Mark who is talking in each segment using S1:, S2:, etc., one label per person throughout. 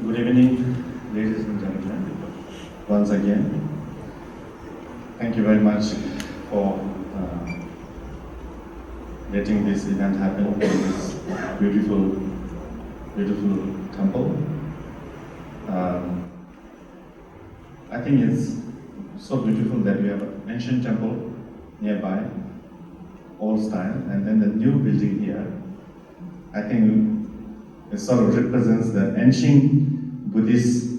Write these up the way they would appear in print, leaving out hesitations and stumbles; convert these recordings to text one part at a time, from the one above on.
S1: Good evening, ladies and gentlemen. Once again, thank you very much for letting this event happen in this beautiful, beautiful temple. I think it's so beautiful that we have an ancient temple nearby, old style, and then the new building here. I think it sort of represents the ancient Buddhist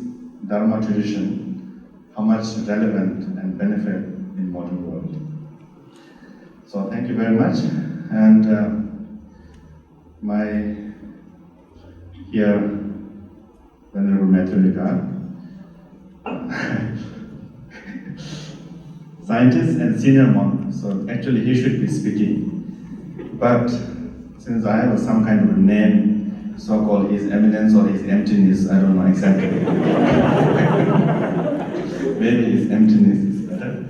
S1: Dharma tradition, how much relevant and benefit in modern world. So thank you very much. And my here, Venerable Matthieu, Ricard, scientist and senior monk, so actually he should be speaking. But since I have some kind of name, so-called His Eminence or His Emptiness, I don't know exactly. Maybe His Emptiness is better.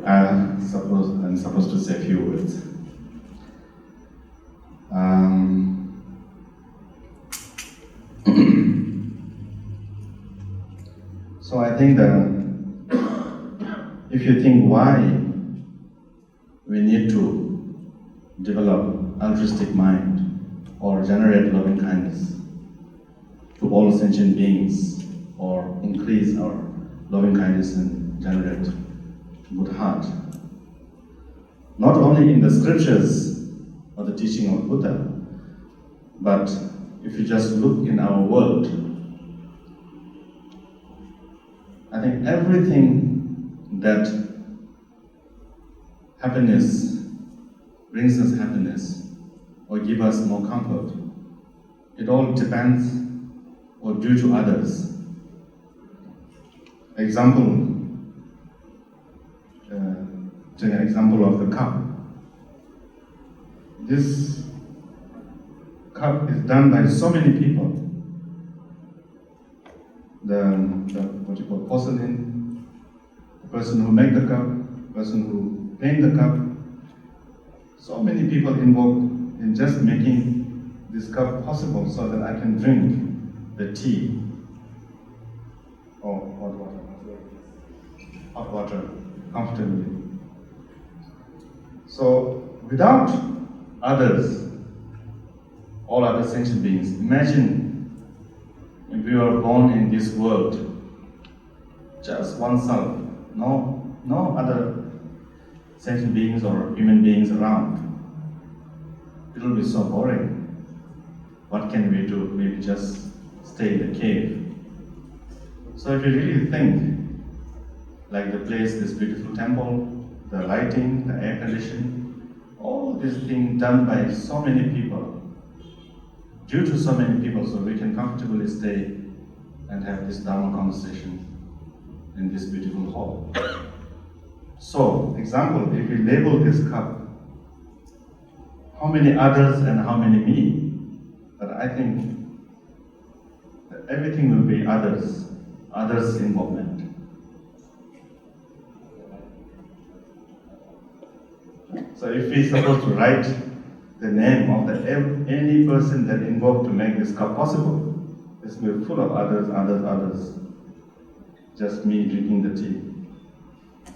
S1: I'm supposed to say a few words. So I think that if you think why we need to develop altruistic mind or generate loving kindness to all sentient beings or increase our loving kindness and generate good heart, not only in the scriptures or the teaching of Buddha, but if you just look in our world, I think everything that brings us happiness or give us more comfort, it all depends or due to others. Take an example of the cup. This cup is done by so many people. What you call porcelain, the person who made the cup, the person who paint the cup. So many people involved in just making this cup possible so that I can drink the tea or hot water comfortably. So without others, all other sentient beings, imagine if we were born in this world, just oneself, no other sentient beings or human beings around. It will be so boring. What can we do? Maybe just stay in the cave. So if you really think, like the place, this beautiful temple, the lighting, the air conditioning, all these things done by so many people, due to so many people, so we can comfortably stay and have this Dharma conversation in this beautiful hall. So, example, if we label this cup, how many others and how many me? But I think that everything will be others involvement. So if we supposed to write the name of any person that involved to make this cup possible, it's will be full of others. Just me drinking the tea.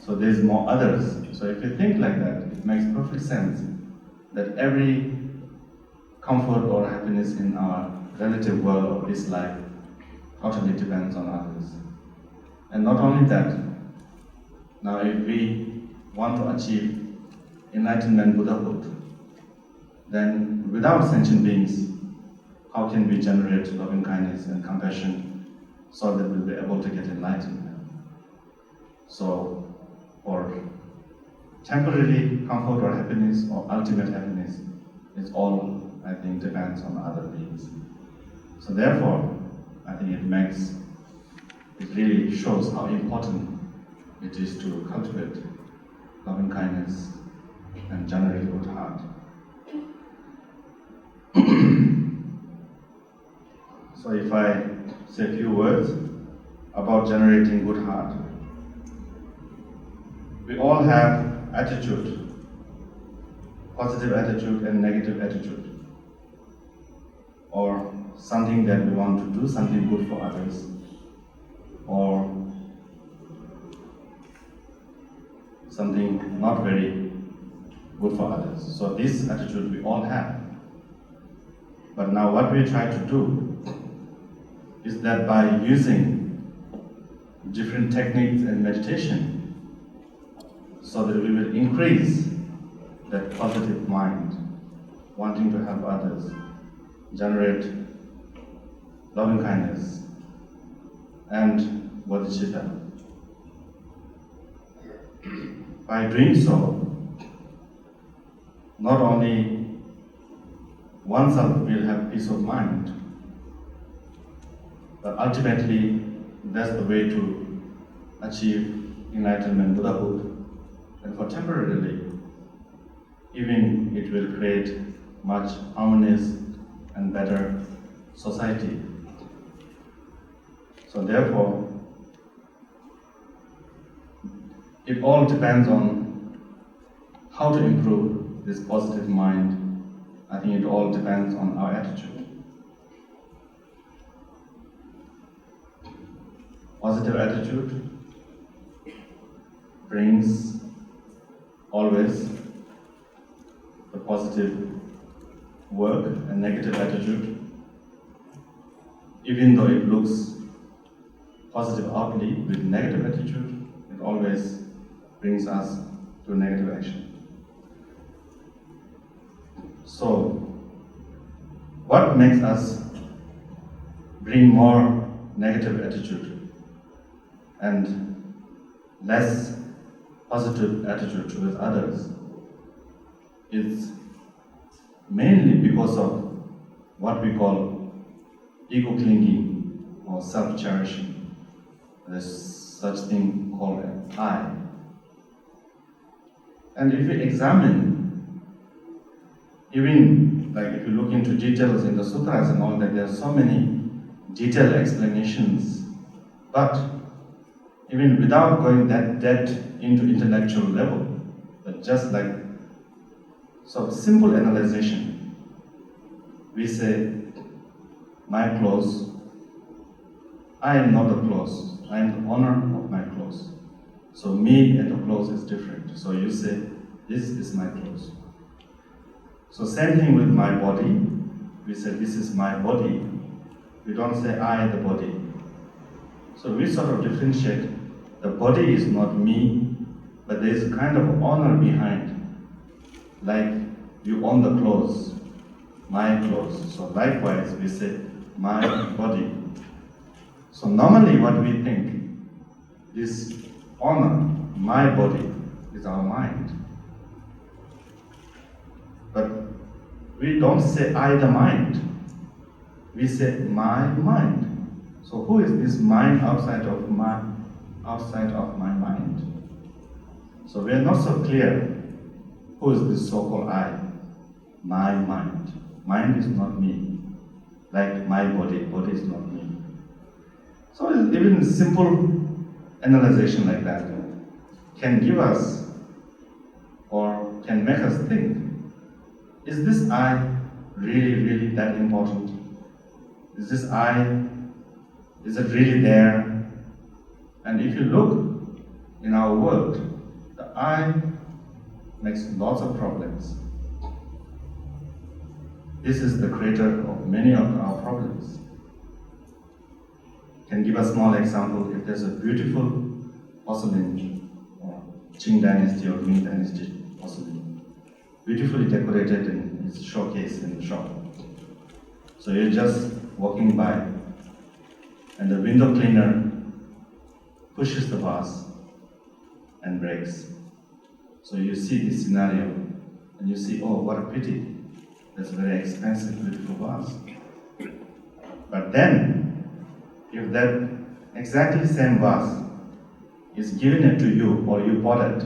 S1: So there's more others. So if you think like that, it makes perfect sense that every comfort or happiness in our relative world of this life totally depends on others. And not only that, now if we want to achieve enlightenment Buddhahood, then without sentient beings, how can we generate loving kindness and compassion so that we'll be able to get enlightenment? So, for temporary comfort or happiness or ultimate happiness, it's all, I think, depends on other beings. So therefore, I think it really shows how important it is to cultivate loving kindness and generate good heart. So if I say a few words about generating good heart, we all have attitude, positive attitude and negative attitude, or something that we want to do, something good for others, or something not very good for others. So this attitude we all have. But now what we try to do is that by using different techniques and meditation, so that we will increase that positive mind, wanting to help others, generate loving kindness and bodhicitta. By doing so, not only oneself will have peace of mind, but ultimately that's the way to achieve enlightenment, Buddhahood, and for temporarily, even it will create much harmonious and better society. So therefore, it all depends on how to improve this positive mind. I think it all depends on our attitude. Positive attitude brings always the positive work, and negative attitude, even though it looks positive outwardly, with negative attitude, it always brings us to negative action. So, what makes us bring more negative attitude and less positive attitude towards others is mainly because of what we call ego clinging or self-cherishing. There's such thing called an I. And if we examine, even like if you look into details in the sutras and all that, there are so many detailed explanations. But even without going that depth into intellectual level, but just like so simple analyzation, we say, my clothes, I am not the clothes, I am the owner of my clothes. So me and the clothes is different. So you say, this is my clothes. So same thing with my body, we say, this is my body. We don't say, I, the body. So we sort of differentiate, the body is not me, but there is a kind of honor behind. Like you own the clothes, my clothes. So likewise, we say, my body. So normally what we think, this honor, my body, is our mind. But we don't say I the mind. We say my mind. So who is this mind outside of my mind? So we are not so clear who is this so-called I, my mind. Mind is not me. Like my body, body is not me. So even simple analyzation like that can give us or can make us think, is this I really that important? Is this I, is it really there? And if you look in our world, the I makes lots of problems. This is the creator of many of our problems. Can give a small example. If there's a beautiful porcelain, or Qing dynasty or Ming dynasty porcelain, beautifully decorated in its showcase in the shop. So you're just walking by, and the window cleaner pushes the vase and breaks. So you see this scenario, and you see, oh, what a pity. That's a very expensive, beautiful vase. But then, if that exactly same vase is given it to you, or you bought it,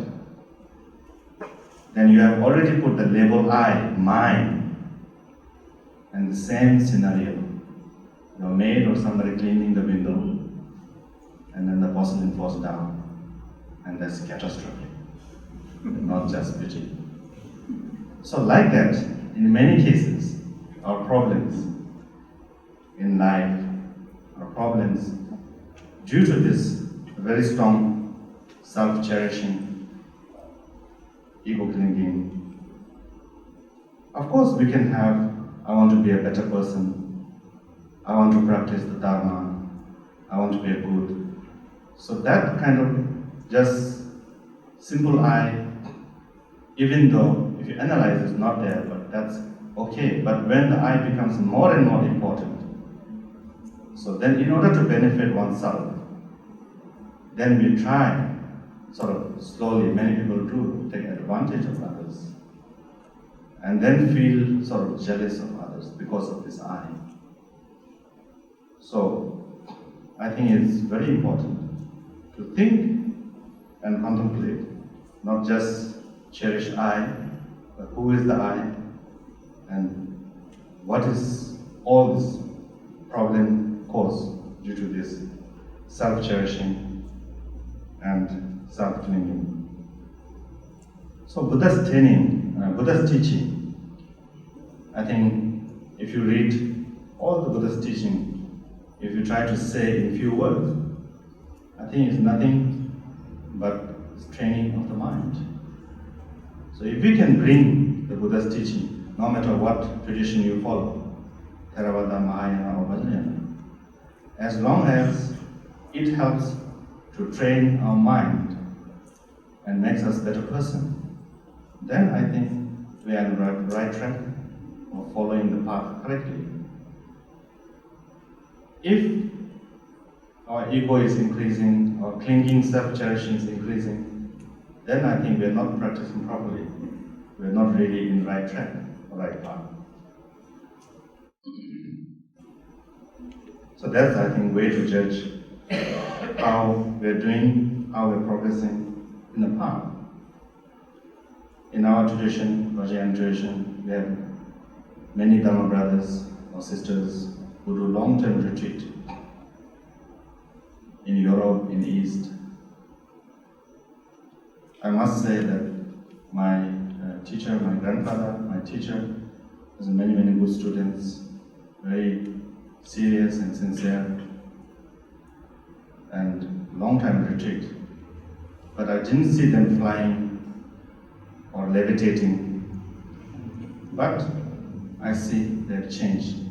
S1: then you have already put the label I, mine, and the same scenario. Your maid or somebody cleaning the window, and then the porcelain falls down, and that's catastrophic, not just pity. So like that, in many cases, our problems in life, our problems, due to this very strong self-cherishing, ego-clinging. Of course, we can have, I want to be a better person, I want to practice the Dharma, I want to be a good. So that kind of just simple I, even though if you analyze it's not there, but that's okay. But when the I becomes more and more important, so then in order to benefit oneself, then we try, sort of slowly, many people do, take advantage of others, and then feel sort of jealous of others because of this I. So I think it's very important to think and contemplate, not just cherish I, but who is the I, and what is all this problem caused due to this self-cherishing and self-clinging. So Buddha's teaching, I think if you read all the Buddha's teaching, if you try to say in few words, I think it's nothing but training of the mind. So if we can bring the Buddha's teaching, no matter what tradition you follow, Theravada, Mahayana or Vajrayana, as long as it helps to train our mind and makes us a better person, then I think we are on the right track of following the path correctly. If our ego is increasing, our clinging, self-cherishing is increasing, then I think we are not practicing properly. We are not really in the right track or right path. So that's, I think, way to judge how we're doing, how we're progressing in the path. In our tradition, Vajrayana tradition, we have many Dharma brothers or sisters who do long-term retreat in Europe, in the East. I must say that my teacher, my grandfather, my teacher, has many good students, very serious and sincere, and long-time retreat. But I didn't see them flying or levitating. But I see they've changed.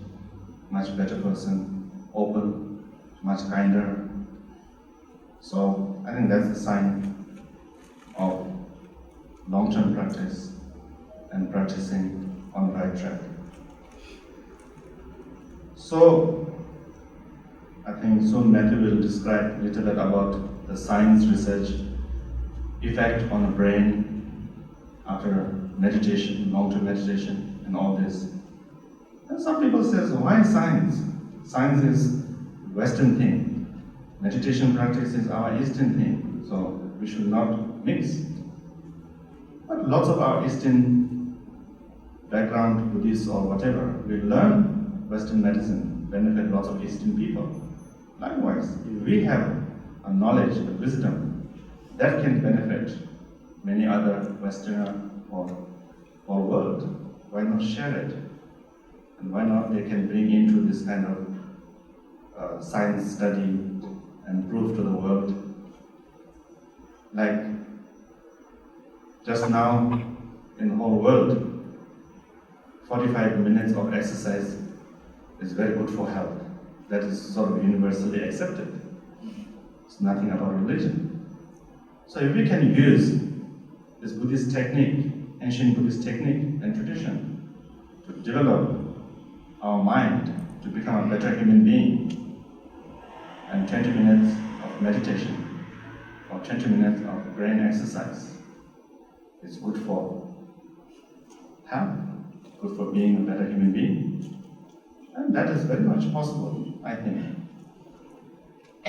S1: Much better person, open, much kinder. So I think that's a sign of long-term practice and practicing on the right track. So I think soon Matthieu will describe a little bit about the science research effect on the brain after meditation, long-term meditation, and all this. And some people say, why science? Science is Western thing. Meditation practice is our Eastern thing. So we should not mix. But lots of our Eastern background, Buddhists or whatever, we learn Western medicine, benefit lots of Eastern people. Likewise, if we have a knowledge, a wisdom, that can benefit many other Westerner or world, why not share it? And why not they can bring into this kind of science study and prove to the world. Like just now in the whole world, 45 minutes of exercise is very good for health. That is sort of universally accepted. It's nothing about religion. So if we can use this Buddhist technique, ancient Buddhist technique and tradition to develop our mind to become a better human being, and 20 minutes of meditation or 20 minutes of brain exercise is good for health, good for being a better human being. And that is very much possible, I think.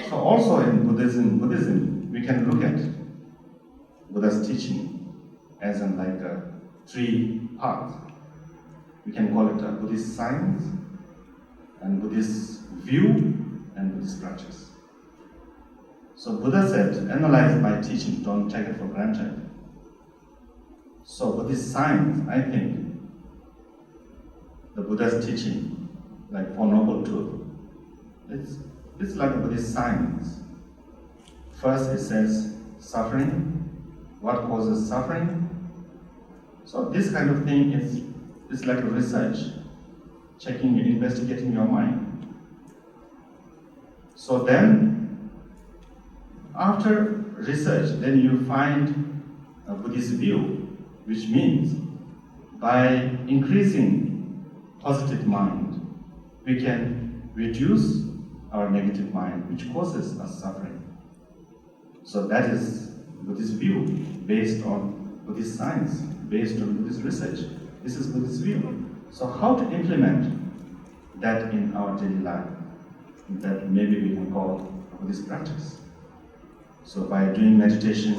S1: So also in Buddhism, we can look at Buddha's teaching as in like a three parts. We can call it a Buddhist science, and Buddhist view, and Buddhist practice. So Buddha said, analyze my teaching, don't take it for granted. So Buddhist science, I think, the Buddha's teaching, like Four Noble Truths, it's like a Buddhist science. First it says suffering, what causes suffering. So this kind of thing is like a research, checking, investigating your mind. So then, after research, then you find a Buddhist view, which means by increasing positive mind, we can reduce our negative mind, which causes us suffering. So that is Buddhist view, based on Buddhist science, based on Buddhist research. This is Buddhist view. So how to implement that in our daily life? That maybe we can call a Buddhist practice. So by doing meditation,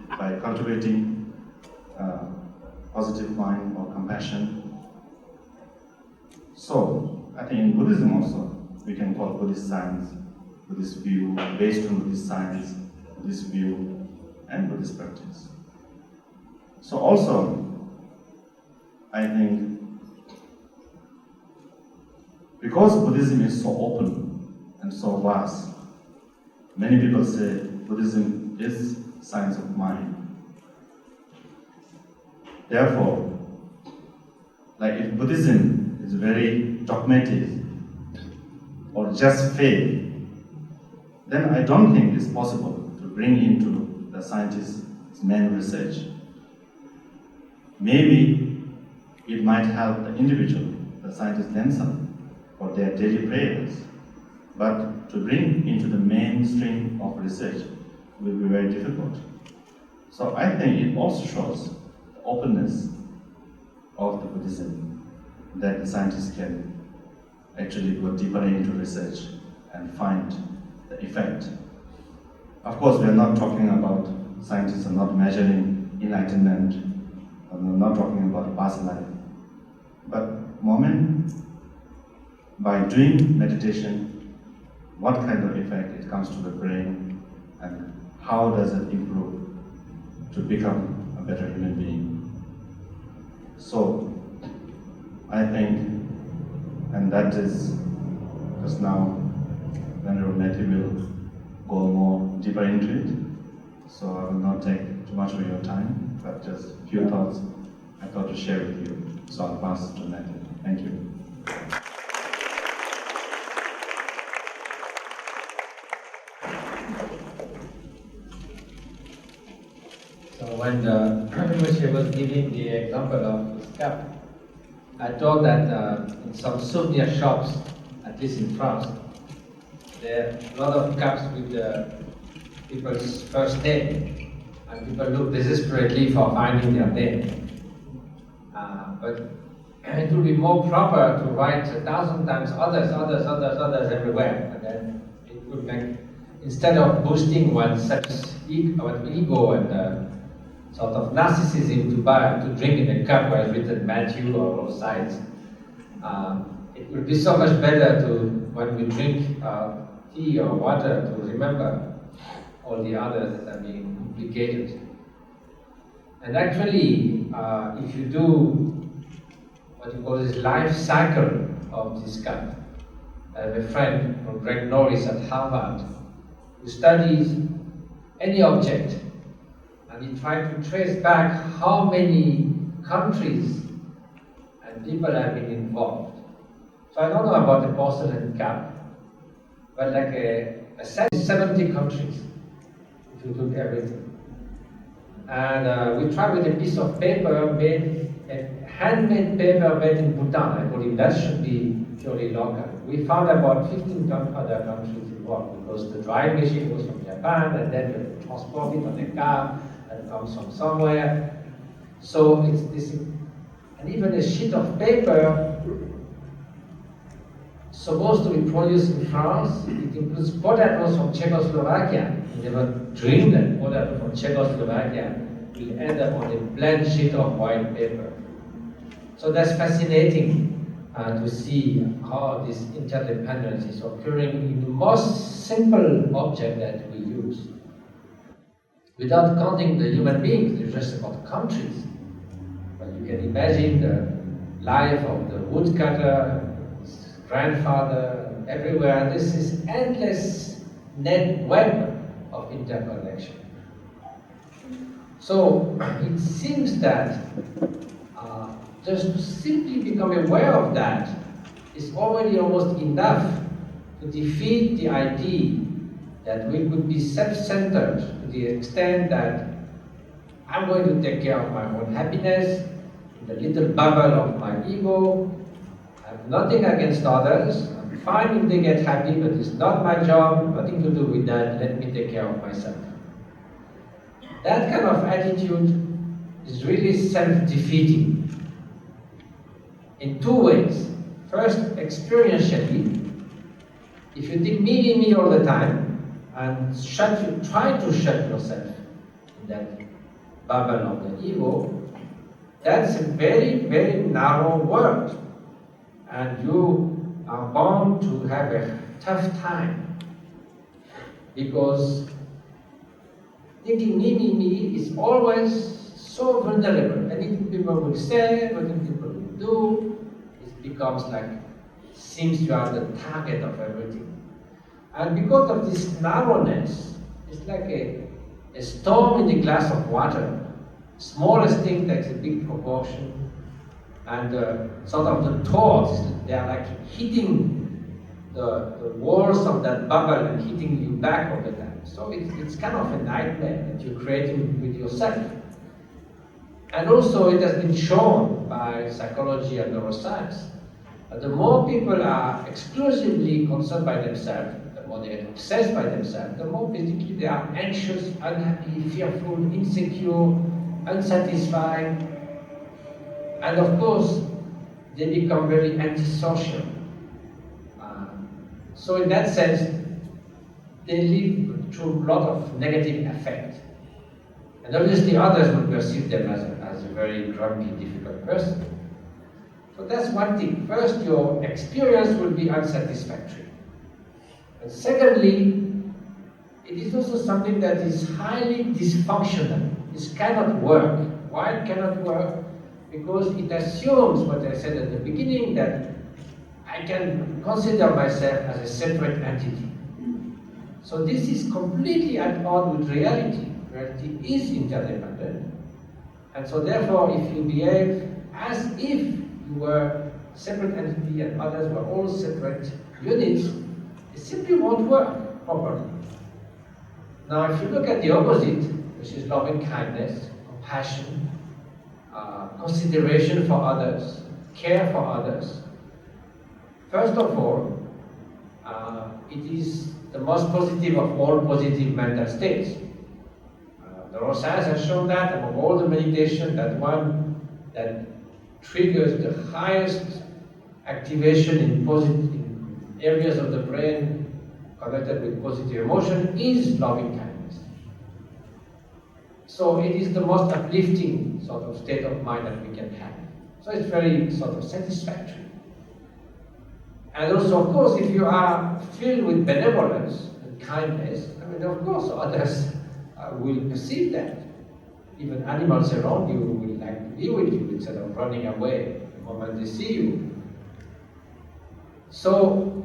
S1: by cultivating positive mind or compassion. So I think in Buddhism also, we can call Buddhist science, Buddhist view, based on Buddhist science, Buddhist view, and Buddhist practice. So also, I think, because Buddhism is so open and so vast, many people say Buddhism is science of mind. Therefore, like if Buddhism is very dogmatic or just faith, then I don't think it's possible to bring into the scientist's main research. Maybe it might help the individual, the scientists themselves, for their daily prayers, but to bring into the mainstream of research will be very difficult. So I think it also shows the openness of the Buddhism, that the scientists can actually go deeper into research and find the effect. Of course, we are not talking about, scientists are not measuring enlightenment, and we're not talking about past life. But by doing meditation, what kind of effect it comes to the brain, and how does it improve to become a better human being? So, I think, and that is, just now, Venerable Matthieu will go more deeper into it. So I will not take too much of your time, but just a few thoughts I thought to share with you. So I'll pass to Matthieu. Thank you.
S2: So when the Rinpoche was giving the example of this cup, I thought that in some souvenir shops, at least in France, there are a lot of cups with people's first name, and people look desperately for finding their name. But it would be more proper to write 1,000 times others everywhere, and then it would make, instead of boosting one's ego and sort of narcissism to drink in a cup where it's written Matthieu or all sides. It would be so much better to, when we drink tea or water, to remember all the others that are being implicated. And actually, if you do what you call this life cycle of this cup, I have a friend from Greg Norris at Harvard who studies any object, and he tried to trace back how many countries and people have been involved. So I don't know about the porcelain cup, but like a 70 countries, if you took everything. And we tried with a piece of paper made, a handmade paper made in Bhutan. I told him that should be purely local. We found about 15 other countries involved, because the drying machine was from Japan, and then you transport it on a car that comes from somewhere. So it's this, and even a sheet of paper supposed to be produced in France, it includes potatoes from Czechoslovakia. You never dreamed that potato from Czechoslovakia will end up on a blank sheet of white paper. So that's fascinating to see how this interdependence is occurring in the most simple object that we use. Without counting the human beings, it's just about countries. But you can imagine the life of the woodcutter, his grandfather, everywhere. This is endless net web of interconnection. So it seems that just to simply become aware of that is already almost enough to defeat the idea that we could be self-centered to the extent that I'm going to take care of my own happiness in the little bubble of my ego. I have nothing against others. I'm fine if they get happy, but it's not my job, nothing to do with that. Let me take care of myself. That kind of attitude is really self-defeating in two ways. First, experientially, if you think me all the time and try to shut yourself in that bubble of the ego, that's a very, very narrow world. And you are bound to have a tough time. Because thinking me is always so vulnerable. Anything people will say, anything people will do, it becomes like, seems you are the target of everything. And because of this narrowness, it's like a storm in a glass of water. Smallest thing takes a big proportion. And sort of the thoughts, they are like hitting the walls of that bubble and hitting you back all the time. So it's kind of a nightmare that you're creating with yourself. And also it has been shown by psychology and neuroscience that the more people are exclusively concerned by themselves, the more they get obsessed by themselves, the more basically they are anxious, unhappy, fearful, insecure, unsatisfied, and of course they become very antisocial. So in that sense, they live through a lot of negative affect. And obviously others will perceive them as a very grumpy, difficult person. So that's one thing. First, your experience will be unsatisfactory. And secondly, it is also something that is highly dysfunctional. This cannot work. Why it cannot work? Because it assumes what I said at the beginning, that I can consider myself as a separate entity. So this is completely at odds with reality. Reality is interdependent. And so therefore, if you behave as if you were a separate entity and others were all separate units, it simply won't work properly. Now, if you look at the opposite, which is loving kindness, compassion, consideration for others, care for others, first of all, it is the most positive of all positive mental states. Neuroscience has shown that among all the meditation, that one that triggers the highest activation in positive areas of the brain connected with positive emotion is loving kindness. So it is the most uplifting sort of state of mind that we can have. So it's very sort of satisfactory. And also, of course, if you are filled with benevolence and kindness, I mean, of course, others will perceive that. Even animals around you will like to be with you instead of running away the moment they see you. So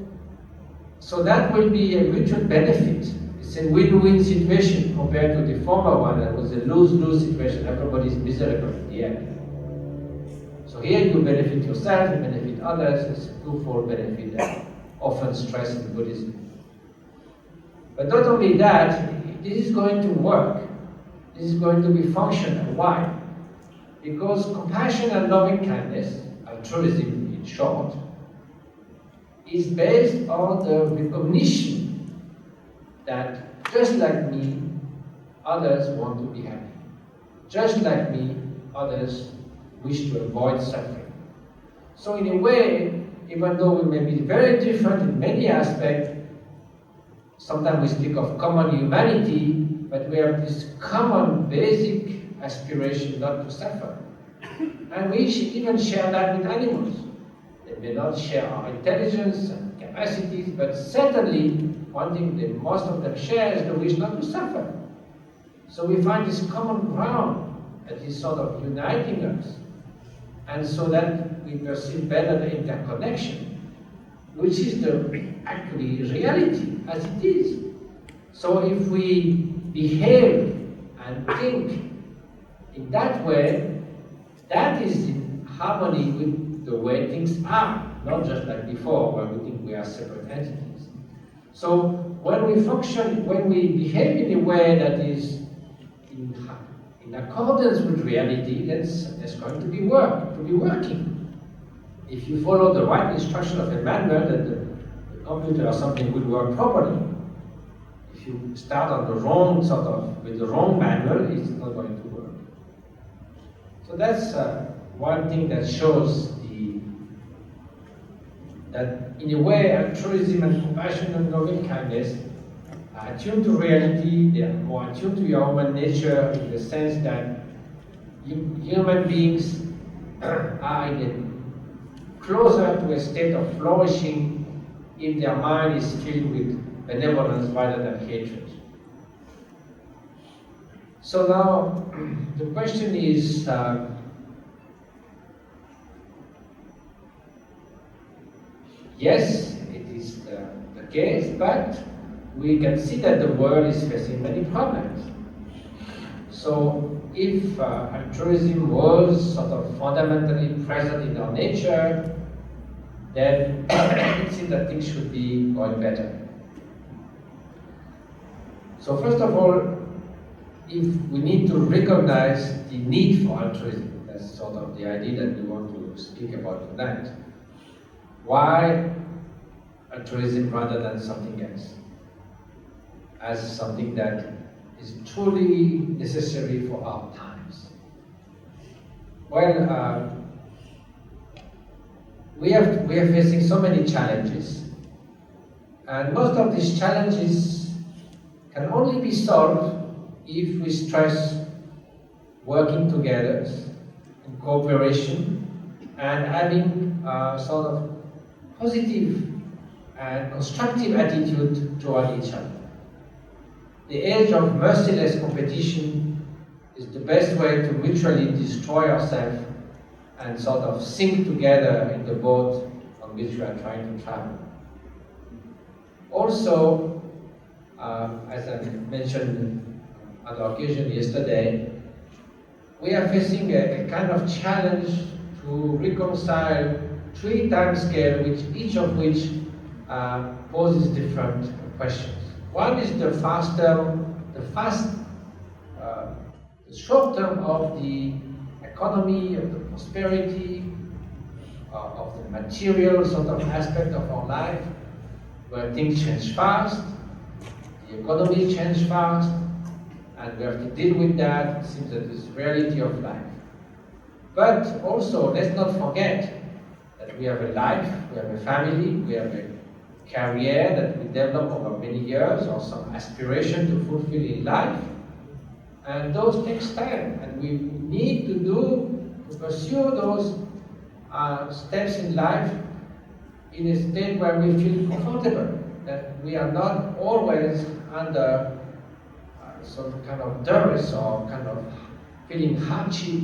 S2: that will be a mutual benefit. It's a win-win situation compared to the former one that was a lose-lose situation. Everybody is miserable at the end. So here you benefit yourself, you benefit others. It's a twofold benefit that often stressed in Buddhism. But not only that, this is going to work. This is going to be functional. Why? Because compassion and loving kindness, altruism in short, is based on the recognition that just like me, others want to be happy. Just like me, others wish to avoid suffering. So in a way, even though we may be very different in many aspects, sometimes we speak of common humanity, but we have this common basic aspiration not to suffer. And we should even share that with animals. They may not share our intelligence and capacities, but certainly one thing that most of them share is the wish not to suffer. So we find this common ground that is sort of uniting us. And so that we perceive better the interconnection. which is the actually reality as it is. So if we behave and think in that way, that is in harmony with the way things are, not just like before where we think we are separate entities. So when we function, when we behave in a way that is in accordance with reality, then there's going to be working. If you follow the right instruction of a manual, that the computer or something will work properly. If you start on the wrong with the wrong manual, it's not going to work. So that's one thing that shows that in a way altruism and compassion and loving kindness are attuned to reality, they are more attuned to your human nature in the sense that human beings are closer to a state of flourishing if their mind is filled with benevolence rather than hatred. So now the question is, yes, it is the case, but we can see that the world is facing many problems. So if altruism was sort of fundamentally present in our nature, then it seems that things should be going better. So first of all, if we need to recognize the need for altruism, that's sort of the idea that we want to speak about tonight. Why altruism rather than something else? As something that is truly necessary for our times. Well, we are facing so many challenges, and most of these challenges can only be solved if we stress working together in cooperation and having a sort of positive and constructive attitude toward each other. The age of merciless competition is the best way to mutually destroy ourselves and sort of sink together in the boat on which we are trying to travel. Also, as I mentioned on the occasion yesterday, we are facing a kind of challenge to reconcile 3 time scales, each of which poses different questions. One is the short term of the economy, of the prosperity, of the material sort of aspect of our life, where things change fast, the economy changes fast, and we have to deal with that. It seems that it's the reality of life. But also, let's not forget that we have a life, we have a family, we have a career that we develop over many years, or some aspiration to fulfill in life, and those takes time, and we need to pursue those steps in life in a state where we feel comfortable, that we are not always under some kind of duress or kind of feeling hardship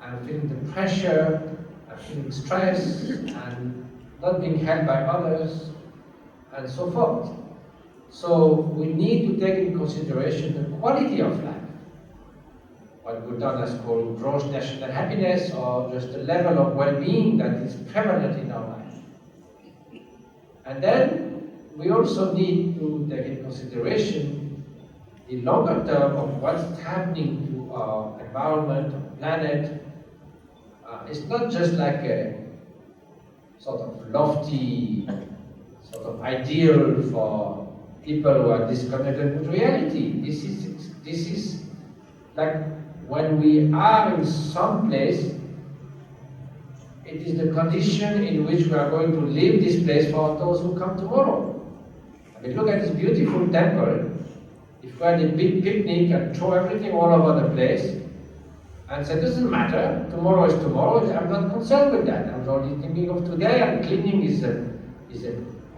S2: and feeling the pressure and feeling stress and not being held by others and so forth. So we need to take in consideration the quality of life, what Buddha has called gross national happiness, or just the level of well-being that is prevalent in our life. And then we also need to take in consideration the longer term of what's happening to our environment, our planet. It's not just like a sort of lofty sort of ideal for people who are disconnected with reality. This is like when we are in some place, it is the condition in which we are going to leave this place for those who come tomorrow. I mean, look at this beautiful temple. If we had a big picnic and throw everything all over the place and say, it doesn't matter, tomorrow is tomorrow, I'm not concerned with that. I'm only thinking of today, and cleaning is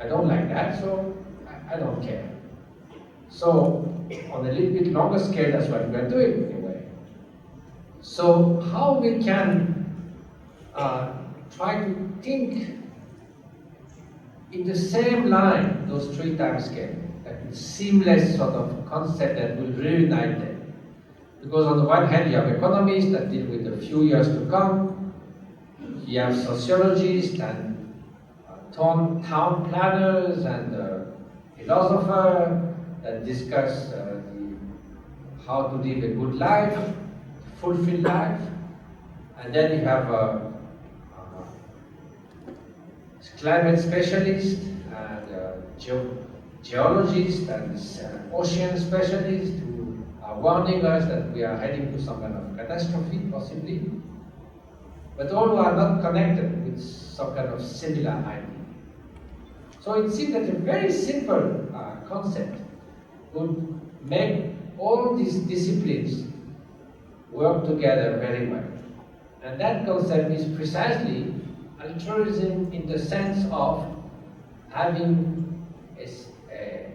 S2: I don't like that, so I don't care. So, on a little bit longer scale, that's what we're doing in a way. So, how we can try to think in the same line, those three time scales, like a seamless sort of concept that will reunite them. Because on the one hand, you have economists that deal with the few years to come, you have sociologists and town planners and philosophers that discuss how to live a good life, fulfilled life, and then you have climate specialists and geologists and ocean specialists who are warning us that we are heading to some kind of catastrophe, possibly, but all who are not connected with some kind of similar idea. So it seems that a very simple concept would make all these disciplines work together very well. And that concept is precisely altruism in the sense of having a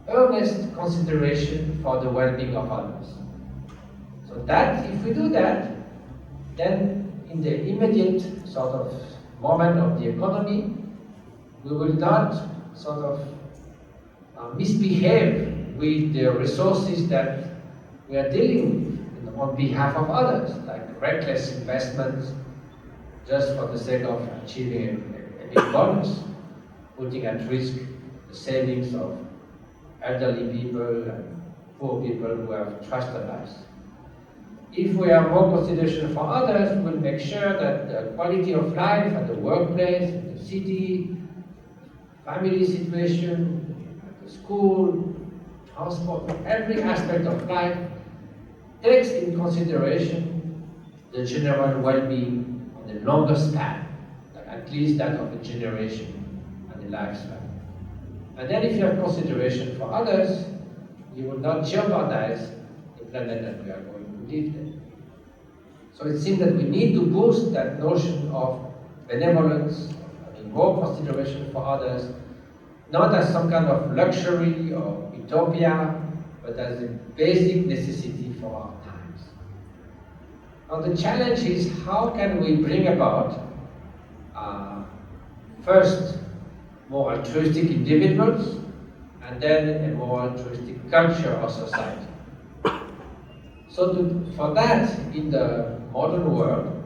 S2: earnest consideration for the well-being of others. So that, if we do that, then in the immediate sort of moment of the economy, we will not sort of misbehave with the resources that we are dealing with on behalf of others, like reckless investments just for the sake of achieving a big bonus, putting at risk the savings of elderly people and poor people who have trusted us. If we have more consideration for others, we'll make sure that the quality of life at the workplace, in the city, family situation, at the school, transport, every aspect of life takes in consideration the general well-being on the longer span, like at least that of a generation and the lifespan. And then if you have consideration for others, you will not jeopardize the planet that we are going to live there. So it seems that we need to boost that notion of benevolence, having more consideration for others, not as some kind of luxury or utopia, but as a basic necessity for our times. Now the challenge is, how can we bring about first more altruistic individuals and then a more altruistic culture or society. So for that, in the modern world,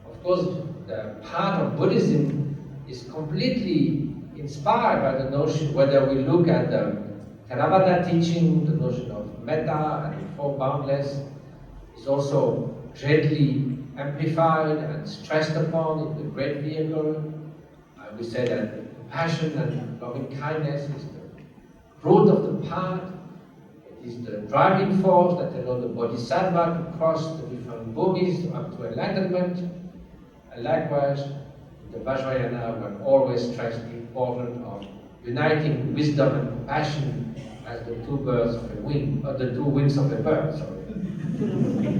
S2: of course, the part of Buddhism is completely inspired by the notion, whether we look at the Theravada teaching, the notion of metta and four boundless is also greatly amplified and stressed upon in the great vehicle. We say that compassion and loving kindness is the root of the path. It is the driving force that allows the bodhisattva to cross the different bhumis up to enlightenment. And likewise, the Vajrayana will always stress the importance of uniting wisdom and compassion as the two birds of a wing, or the two wings of a bird, sorry.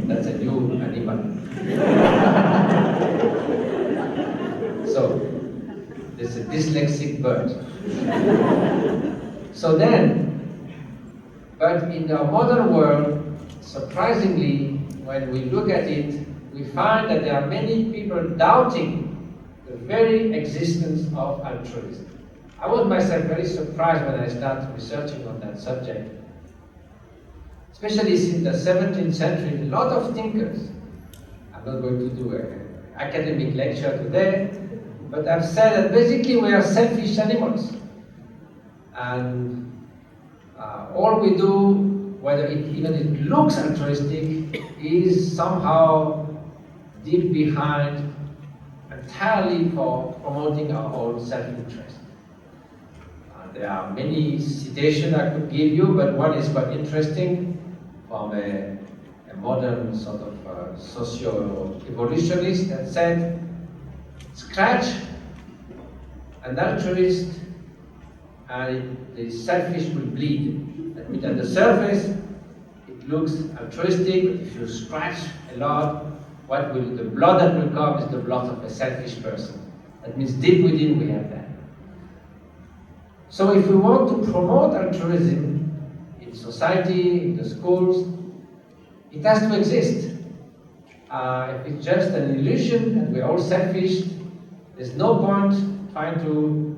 S2: That's a new animal. So, there's a dyslexic bird. So then, but in our modern world, surprisingly, when we look at it, we find that there are many people doubting the very existence of altruism. I was myself very surprised when I started researching on that subject. Especially since the 17th century, a lot of thinkers, I'm not going to do an academic lecture today, but I've said that basically we are selfish animals. And all we do, whether it looks altruistic, is somehow deep behind entirely for promoting our own self-interest. There are many citations I could give you, but one is quite interesting from a modern sort of socio-evolutionist that said, scratch an altruist and the selfish will bleed. That means at the surface it looks altruistic, but if you scratch a lot, the blood that will come is the blood of a selfish person. That means deep within we have that. So if we want to promote altruism in society, in the schools, it has to exist. If it's just an illusion and we're all selfish, there's no point trying to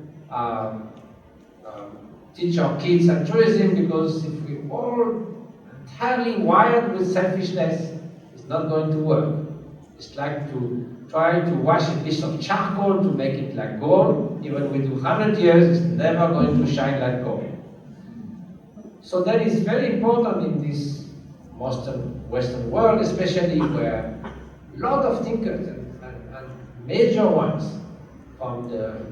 S2: teach our kids altruism, because if we all entirely wired with selfishness, it's not going to work. It's like to try to wash a piece of charcoal to make it like gold. Even with 200 years, it's never going to shine like gold. So that is very important in this Western world, especially where a lot of thinkers and major ones from the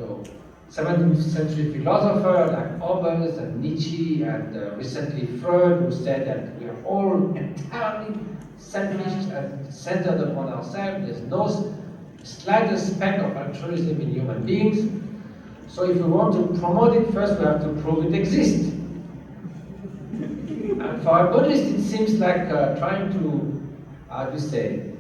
S2: 17th century philosophers like Hobbes and Nietzsche and recently Freud, who said that we are all entirely selfish and centered upon ourselves. There's no slightest speck of altruism in human beings. So if we want to promote it, first we have to prove it exists. And for a Buddhist, it seems like trying to, how do you say,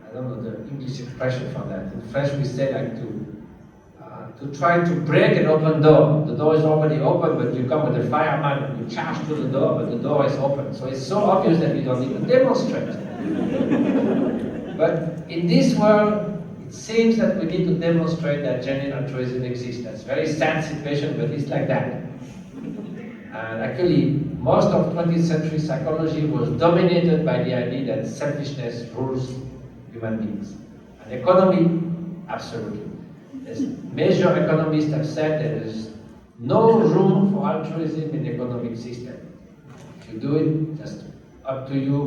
S2: I don't know the English expression for that. In French we say like to try to break an open door. The door is already open, but you come with a fireman and you charge to the door, but the door is open. So it's so obvious that you don't need to demonstrate. But in this world, it seems that we need to demonstrate that genuine altruism exists. That's a very sad situation, but it's like that. And actually, most of 20th century psychology was dominated by the idea that selfishness rules human beings. And economy, absolutely. As major economists have said, there is no room for altruism in the economic system. If you do it, just up to you,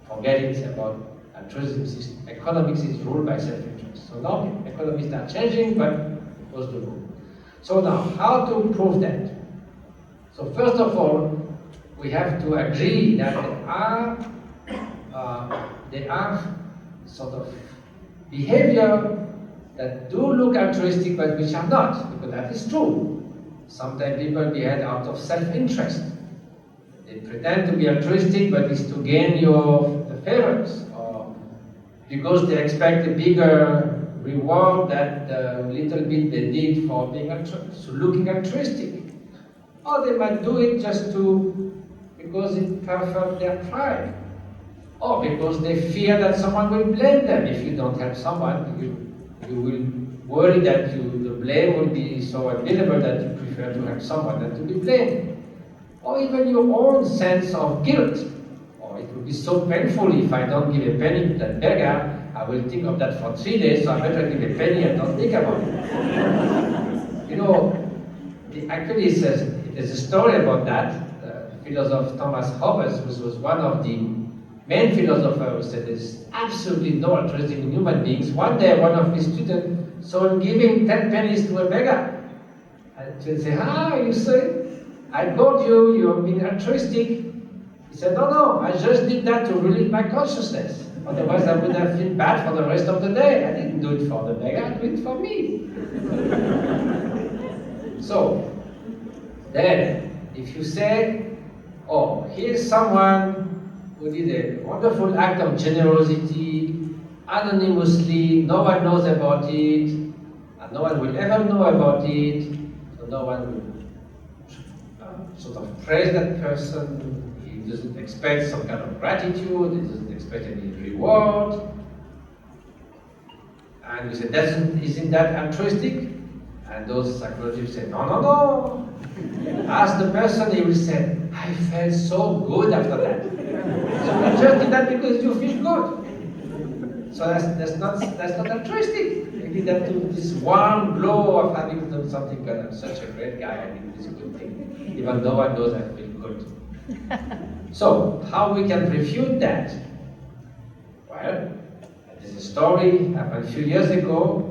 S2: but forget it about altruism system. Economics is ruled by self-interest. So now economists are changing, but it was the rule. So now, how to prove that? So first of all, we have to agree that there are sort of behavior that do look altruistic but which are not, because that is true. Sometimes people behave out of self-interest. They pretend to be altruistic but it's to gain your favors, or because they expect a bigger reward than the little bit they did for being looking altruistic. Or they might do it just because it perfects their pride. Or because they fear that someone will blame them. If you don't help someone, you will worry that the blame will be so available that you prefer to help someone than to be blamed. Or even your own sense of guilt. Or it will be so painful if I don't give a penny to that beggar, I will think of that for 3 days, so I better give a penny and don't think about it. Actually there's a story about that. Philosopher Thomas Hobbes, who was one of the main philosophers, who said there's absolutely no altruism in human beings. One day, one of his students saw him giving 10 pennies to a beggar. And he said, you say, I told you you're being altruistic. He said, no, I just did that to relieve my consciousness. Otherwise, I would have felt bad for the rest of the day. I didn't do it for the beggar, I did it for me. So, then, if you say, here's someone who did a wonderful act of generosity, anonymously, no one knows about it, and no one will ever know about it, so no one will sort of praise that person, he doesn't expect some kind of gratitude, he doesn't expect any reward, and you say, isn't that altruistic? And those psychologists say, no. Ask the person, he will say, I felt so good after that. So you just did that because you feel good. So that's not altruistic. Maybe that this one glow of having done something good. I'm such a great guy, I did this good thing. Even though I know I feel good. So, how we can refute that? Well, there's a story happened a few years ago.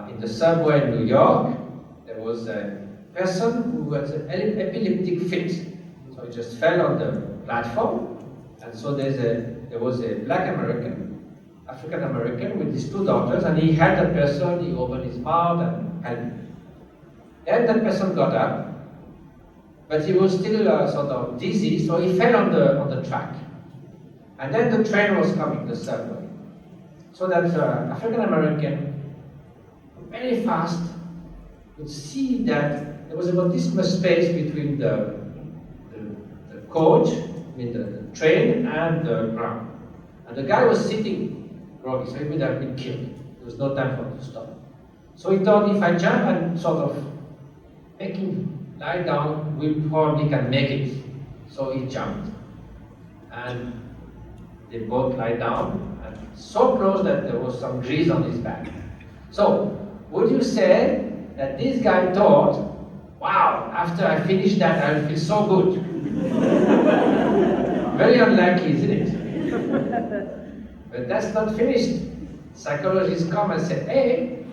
S2: In the subway in New York, there was a person who had an epileptic fit. So he just fell on the platform, and so there was a black African American with his 2 daughters, and he held that person, he opened his mouth and held him. Then that person got up, but he was still sort of dizzy, so he fell on the track. And then the train was coming, the subway. So that African American, very fast, could see that there was about this much space between the coach, the train, and the ground. And the guy was sitting groggy, so he would have been killed. There was no time for him to stop. So he thought, if I jump and sort of make him lie down, we probably can make it. So he jumped. And they both lie down, and so close that there was some grease on his back. So, would you say that this guy thought, wow, after I finish that, I'll feel so good? Very unlikely, isn't it? But that's not finished. Psychologists come and say, hey,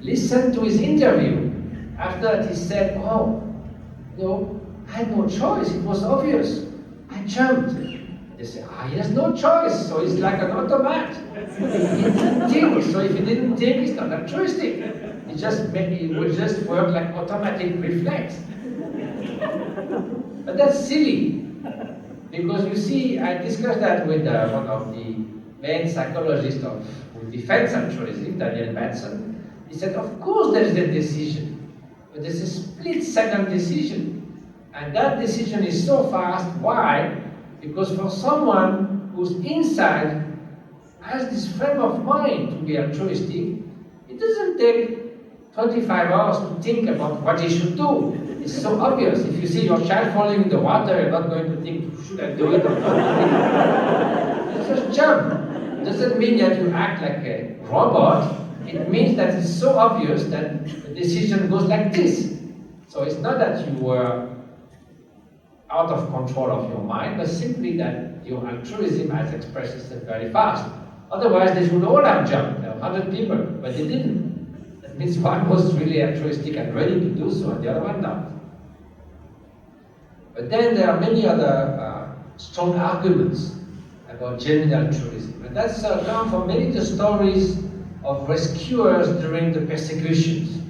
S2: listen to his interview. After that, he said, oh, no, I had no choice. It was obvious. I jumped. They say, he has no choice, so he's like an automat. He didn't think, so if he didn't think, he's not altruistic. It would just work like automatic reflex. But that's silly, because you see, I discussed that with one of the main psychologists who defends altruism, Daniel Batson. He said, of course there is a decision, but there's a split-second decision. And that decision is so fast. Why? Because for someone who's inside has this frame of mind to be altruistic, it doesn't take 25 hours to think about what he should do. It's so obvious. If you see your child falling in the water, you're not going to think, should I do it or not? You just jump. It doesn't mean that you act like a robot. It means that it's so obvious that the decision goes like this. So it's not that you were out of control of your mind, but simply that your altruism has expressed itself very fast. Otherwise, they should all have jumped. There were 100 people, but they didn't. That means one was really altruistic and ready to do so, and the other one not. But then there are many other strong arguments about genuine altruism, and that's come from many of the stories of rescuers during the persecutions.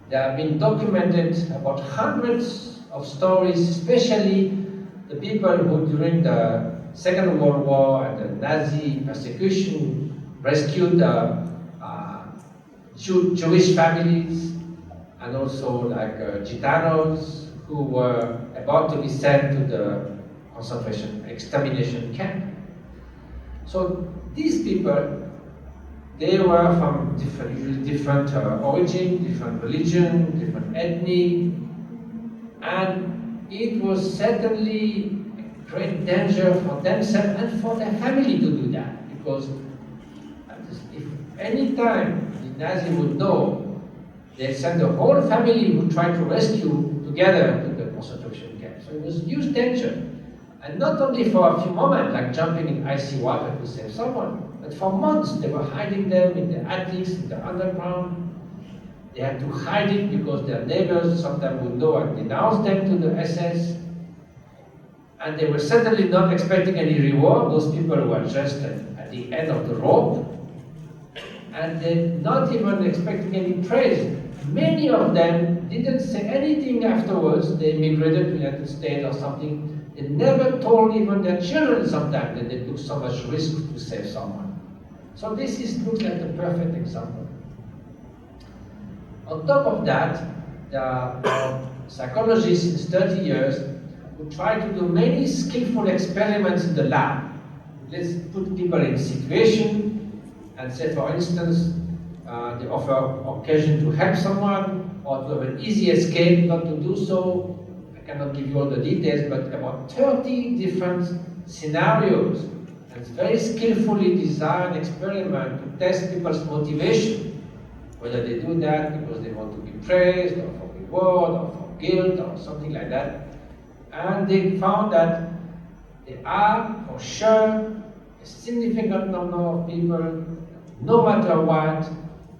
S2: There have been documented about hundreds of stories, especially the people who during the Second World War and the Nazi persecution rescued Jewish families, and also like Gitanos who were about to be sent to the extermination camp. So these people, they were from different origin, different religion, different ethnic, and it was certainly a great danger for themselves and for their family to do that, because if any time the Nazi would know, they send the whole family who tried to rescue together to the concentration camp. So it was huge danger. And not only for a few moments, like jumping in icy water to save someone, but for months they were hiding them in the attics, in the underground. They had to hide it because their neighbors sometimes would know and denounce them to the SS. And they were certainly not expecting any reward. Those people were just at the end of the rope. And they're not even expecting any praise. Many of them didn't say anything afterwards. They immigrated to the United States or something. They never told even their children sometimes that they took so much risk to save someone. So this looks like the perfect example. On top of that, the psychologists in 30 years would try to do many skillful experiments in the lab. Let's put people in a situation and say, for instance, they offer occasion to help someone or to have an easy escape, not to do so. I cannot give you all the details, but about 30 different scenarios. And it's very skillfully designed experiment to test people's motivation. Whether they do that because they want to be praised, or for reward, or for guilt, or something like that. And they found that there are, for sure, a significant number of people, no matter what,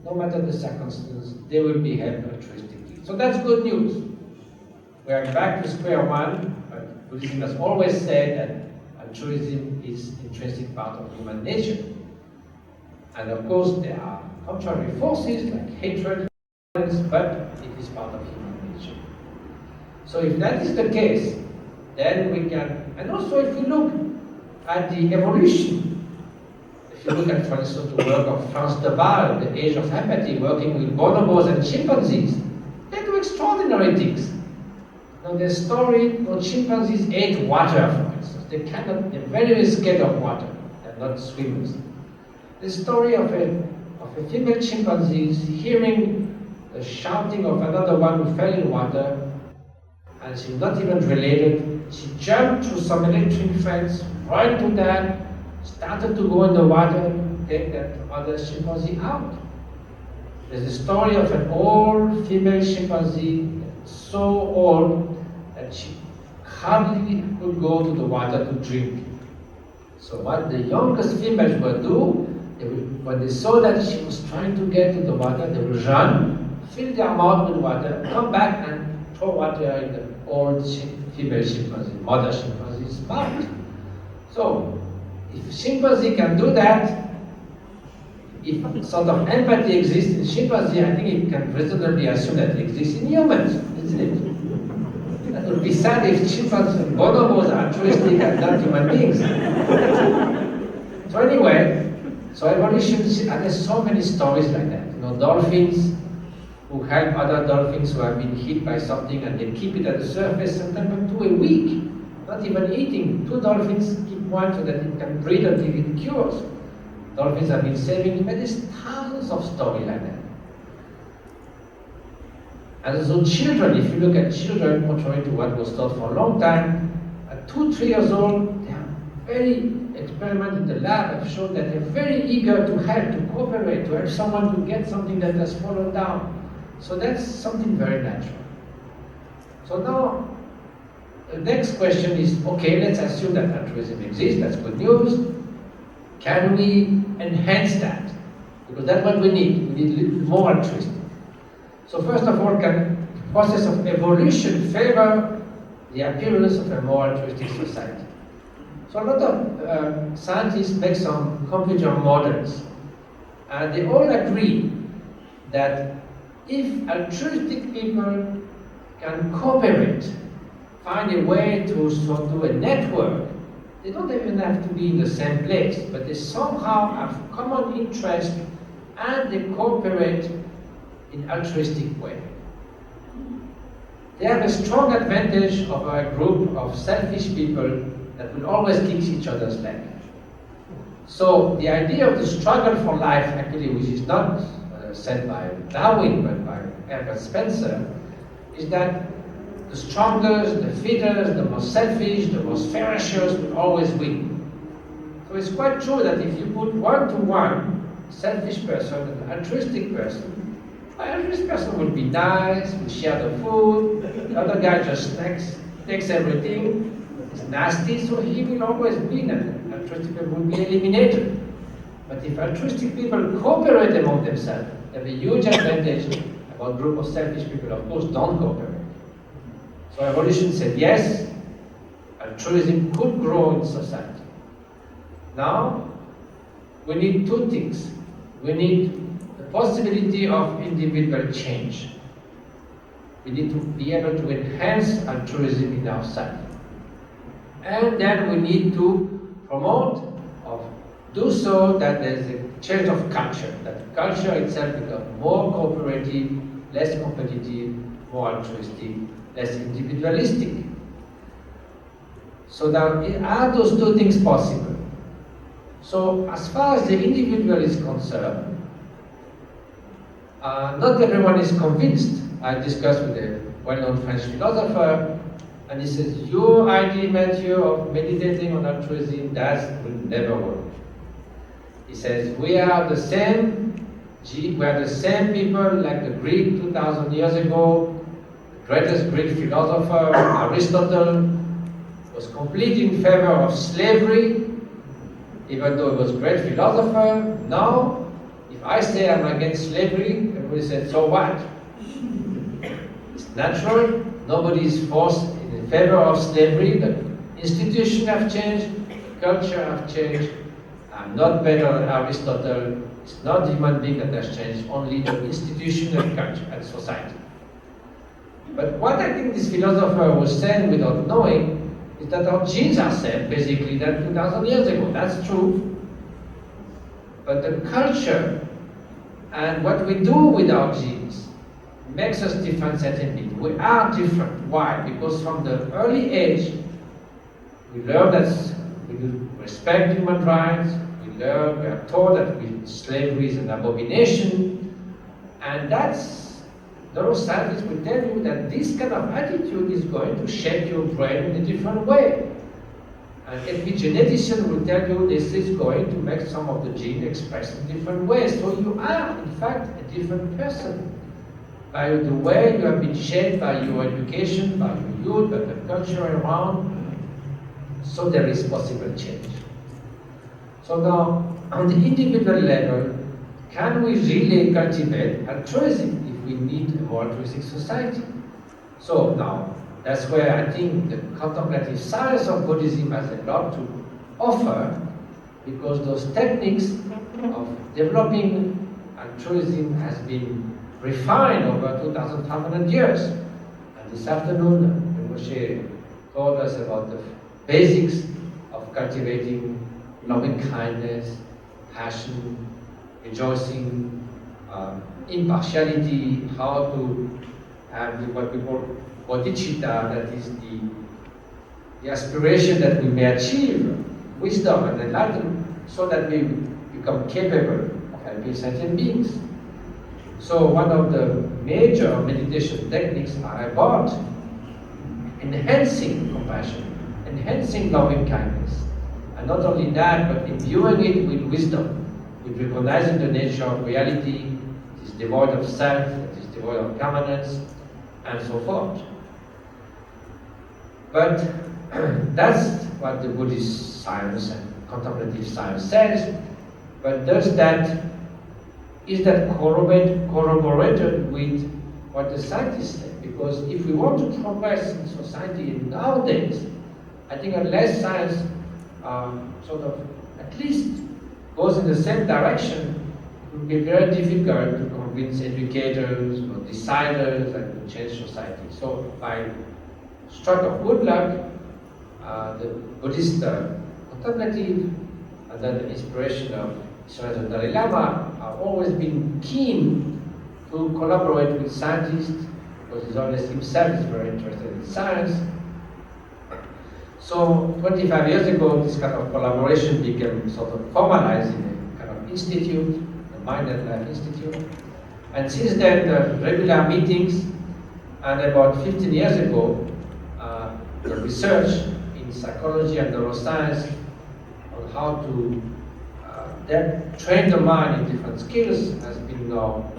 S2: no matter the circumstance, they will behave altruistically. So that's good news. We are back to square one, but Buddhism has always said that altruism is an intrinsic part of human nature. And of course, there are contrary forces like hatred, but it is part of human nature. So if that is the case, then we can, and also if we look at the evolution, if you look at, for instance, the work of Franz de Waal, The Age of Empathy, working with bonobos and chimpanzees, they do extraordinary things. Now the story, chimpanzees ate water, for instance. They're very scared of water. They're not swimmers. The story of a of a female chimpanzee hearing the shouting of another one who fell in water, and she's not even related. She jumped through some electric fence, ran to that, started to go in the water, take that other chimpanzee out. There's a story of an old female chimpanzee, so old that she hardly could go to the water to drink. So what the youngest females would do, when they saw that she was trying to get to the water, they would run, fill their mouth with water, come back and throw water in the old female chimpanzee, mother chimpanzee's mouth. So, if chimpanzee can do that, if sort of empathy exists in chimpanzee, I think it can reasonably assume that it exists in humans, isn't it? That would be sad if chimpanzees and bonobos are altruistic and not human beings. So anyway, so evolution, and there's so many stories like that. You know, dolphins who help other dolphins who have been hit by something and they keep it at the surface sometimes up to a week, not even eating. 2 dolphins keep one so that it can breathe until it cures. Dolphins have been saving, but there's thousands of stories like that. And so children, if you look at children, contrary to what was taught for a long time, at 2-3 years old, they are very experiments in the lab have shown that they're very eager to help, to cooperate, to help someone to get something that has fallen down. So that's something very natural. So now, the next question is, okay, let's assume that altruism exists, that's good news. Can we enhance that? Because that's what we need. We need a little more altruism. So first of all, can the process of evolution favor the appearance of a more altruistic society? So a lot of scientists make some computer models, and they all agree that if altruistic people can cooperate, find a way to sort of do a network, they don't even have to be in the same place, but they somehow have common interest and they cooperate in altruistic way. They have a strong advantage over a group of selfish people that will always kick each other's leg. So the idea of the struggle for life, actually, which is not said by Darwin but by Herbert Spencer, is that the strongest, the fittest, the most selfish, the most ferocious will always win. So it's quite true that if you put one-to-one selfish person and an altruistic person, the altruistic person will be nice, will share the food, the other guy just takes everything, is nasty, so he will always win and altruistic people will be eliminated. But if altruistic people cooperate among themselves, they have a huge advantage about a group of selfish people, of course, don't cooperate. So evolution said yes, altruism could grow in society. Now, we need 2 things. We need the possibility of individual change. We need to be able to enhance altruism in ourselves. And then we need to promote or do so that there's a change of culture, that culture itself becomes more cooperative, less competitive, more altruistic, less individualistic. So now, are those 2 things possible? So as far as the individual is concerned, not everyone is convinced. I discussed with a well-known French philosopher, and he says, your idea, Matthieu, of meditating on altruism, that will never work. He says, we are the same people like the Greek 2,000 years ago. The greatest Greek philosopher, Aristotle, was completely in favor of slavery, even though he was a great philosopher. Now, if I say I'm against slavery, everybody says, so what? It's natural. Nobody is forced in favor of slavery. The institutions have changed, the culture have changed. I'm not better than Aristotle. It's not the human being that has changed, only the institution and culture and society. But what I think this philosopher was saying without knowing is that our genes are same, basically, than 2,000 years ago. That's true. But the culture and what we do with our genes makes us different certainly. We are different. Why? Because from the early age, we learn that we respect human rights, we learn, we are taught that slavery is an abomination, and that's, neuroscientists will tell you that this kind of attitude is going to shape your brain in a different way. And epigenetician will tell you this is going to make some of the gene express in different ways. So you are, in fact, a different person. By the way you have been shaped by your education, by your youth, by the culture around, so there is possible change. So now, on the individual level, can we really cultivate altruism if we need a more altruistic society? So now, that's where I think the contemplative science of Buddhism has a lot to offer, because those techniques of developing altruism has been refined over 2,500 years. And this afternoon, Rinpoche told us about the basics of cultivating loving kindness, passion, rejoicing, impartiality, how to have what we call bodhicitta, that is the aspiration that we may achieve wisdom and enlightenment, so that we become capable of helping sentient beings. So one of the major meditation techniques are about enhancing compassion, enhancing loving kindness. And not only that, but imbuing it with wisdom, with recognizing the nature of reality, it is devoid of self, it is devoid of permanence, and so forth. But that's what the Buddhist science and contemplative science says. But is that corroborated with what the scientists say? Because if we want to progress in society nowadays, I think unless science sort of at least goes in the same direction, it will be very difficult to convince educators or deciders that will change society. So by stroke of good luck, the Buddhist contemplative, under the inspiration of the Dalai Lama, have always been keen to collaborate with scientists, because he's always himself is very interested in science. So 25 years ago, this kind of collaboration became sort of formalized in a kind of institute, the Mind and Life Institute. And since then, the regular meetings, and about 15 years ago, the research in psychology and neuroscience on how to train the mind in different skills has been now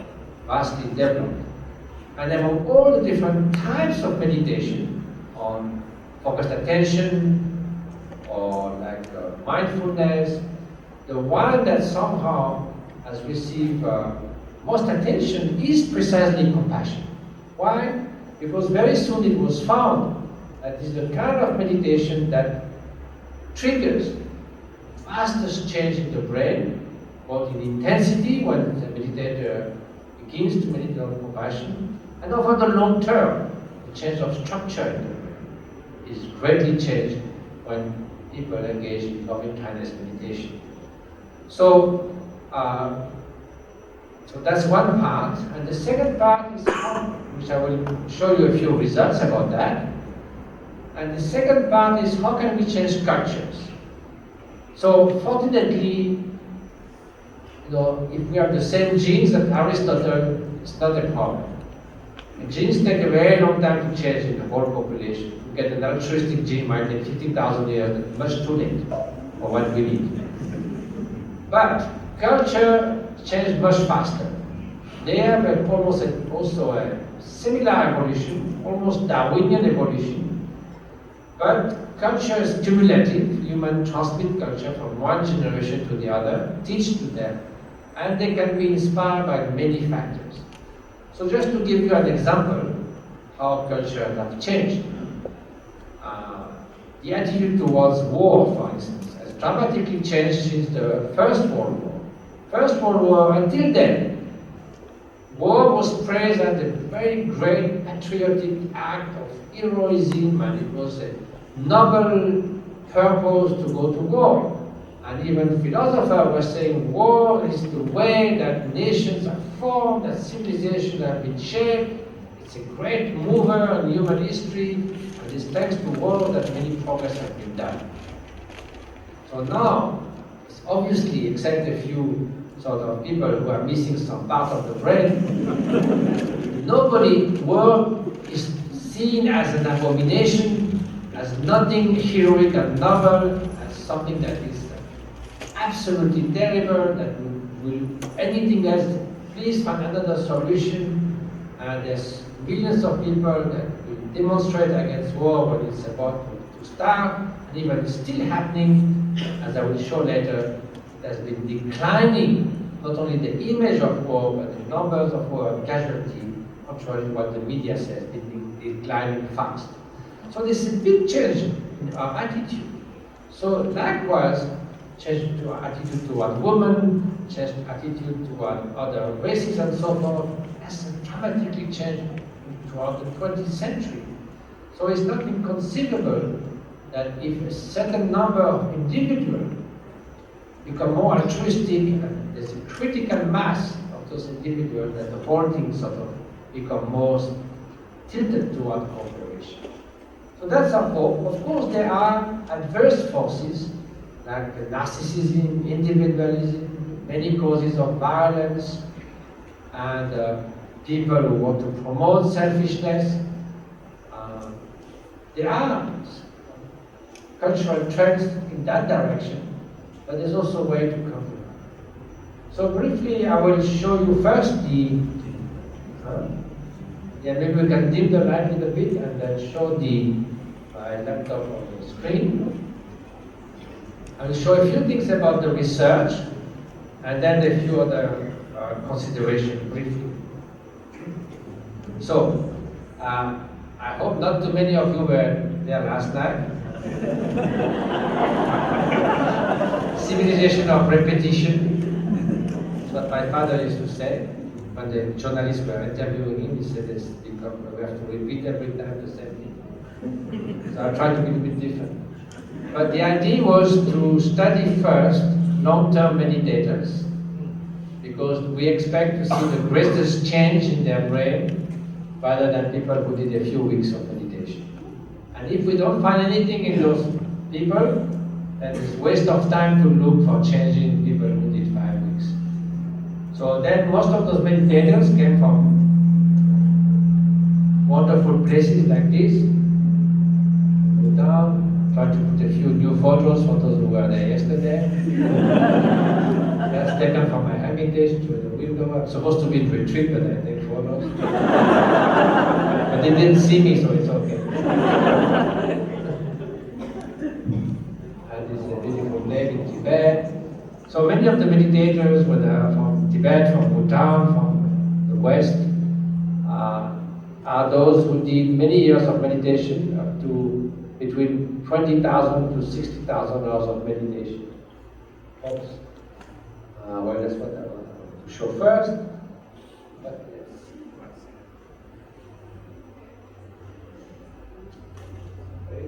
S2: vastly developed. And among all the different types of meditation, on focused attention, or like mindfulness, the one that somehow has received most attention is precisely compassion. Why? Because very soon it was found that it is the kind of meditation that triggers fastest change in the brain, both in intensity when the meditator begins to meditate on compassion, and over the long term, the change of structure in the brain is greatly changed when people engage in loving kindness meditation. So that's one part, and the second part is which I will show you a few results about that. And the second part is how can we change cultures? So fortunately, if we have the same genes as Aristotle, it's not a problem. And genes take a very long time to change in the whole population. To get an altruistic gene might take 50,000 years, much too late for what we need. But culture changed much faster. They have also a similar evolution, almost Darwinian evolution. But culture is cumulative. Humans transmit culture from one generation to the other, teach to them, and they can be inspired by many factors. So just to give you an example how culture have changed. The attitude towards war, for instance, has dramatically changed since the First World War. First World War, until then, war was praised as a very great patriotic act of heroism, and it was a noble purpose to go to war. And even philosophers were saying war is the way that nations are formed, that civilizations have been shaped. It's a great mover in human history, and it's thanks to war that many progress have been done. So now, it's obviously, except a few sort of people who are missing some part of the brain, nobody war is seen as an abomination, as nothing heroic and noble, as something that is absolutely terrible, that will anything else, please find another solution. And there's millions of people that will demonstrate against war when it's about to start, and even it's still happening, as I will show later. It has been declining, not only the image of war, but the numbers of war and casualty, contrary to what the media says, it's been declining fast. So there's a big change in our attitude. So likewise, change to our attitude toward women, change attitude toward other races and so forth, has dramatically changed throughout the 20th century. So it's not inconceivable that if a certain number of individuals become more altruistic, and there's a critical mass of those individuals, that the whole thing sort of become more tilted toward cooperation. So that's our hope. Of course, there are adverse forces like narcissism, individualism, many causes of violence, and people who want to promote selfishness. There are cultural trends in that direction, but there's also a way to compromise. So briefly, I will show you first maybe we can dim the light a little bit and then show the laptop on the screen. I will show a few things about the research and then a few other considerations briefly. So, I hope not too many of you were there last night. Civilization of repetition. That's what my father used to say. When the journalists were interviewing him, he said, we have to repeat every time the same thing. So I tried to be a bit different. But the idea was to study first long-term meditators, because we expect to see the greatest change in their brain rather than people who did a few weeks of meditation. And if we don't find anything in those people, then it's a waste of time to look for changing people who did 5 weeks. So then most of those meditators came from wonderful places like this. Go down, try to put a few new photos for those who were there yesterday. That's taken from my hermitage through the window. I'm supposed to be in retreat, but I take photos. But they didn't see me, so it's okay. And this is a beautiful lake in Tibet. So many of the meditators, whether from Tibet, from Bhutan, from the West, are those who did many years of meditation, up to between 20,000 to 60,000 hours of meditation. Oops. Well, that's what I want to show first. But yes. Okay.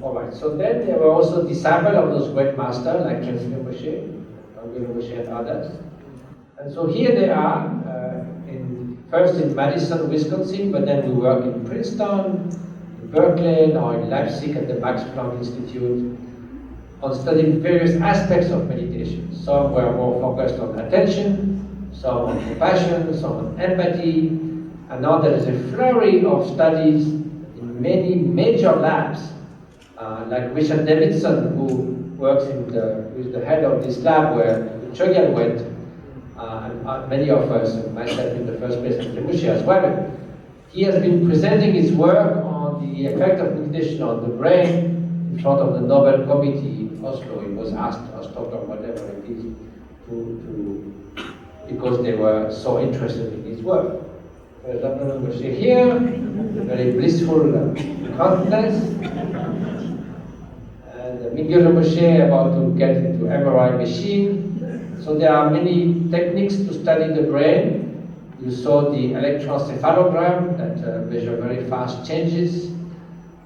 S2: Alright, so then there were also disciples of those great masters like Rinpoche, and others. And so here they are, first in Madison, Wisconsin, but then we work in Princeton, in Berkeley, now in Leipzig at the Max Planck Institute, on studying various aspects of meditation. Some were more focused on attention, some on compassion, some on empathy, and now there is a flurry of studies in many major labs, like Richard Davidson, who works who's the head of this lab where Chogyal went, and many of us, myself in the first place, and Rinpoche as well. He has been presenting his work on the effect of meditation on the brain in front of the Nobel Committee in Oslo. He was asked, or Stockholm, whatever it is, because they were so interested in his work. For example, Rinpoche here, very blissful countenance. And Ming Rinpoche about to get into MRI machine. So there are many techniques to study the brain. You saw the electroencephalogram that measure very fast changes.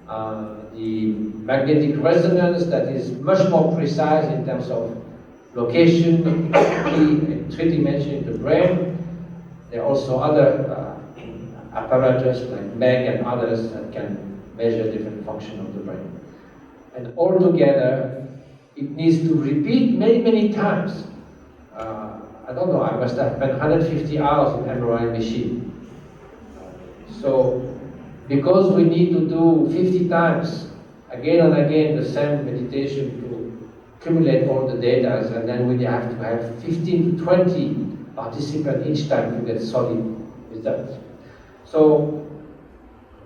S2: The magnetic resonance that is much more precise in terms of location, in 3 dimensions in the brain. There are also other apparatus like Ming and others that can measure different functions of the brain. And altogether, it needs to repeat many, many times. I don't know, I must have spent 150 hours in MRI machine. So, because we need to do 50 times, again and again, the same meditation to accumulate all the data, and then we have to have 15 to 20 participants each time to get solid results. So,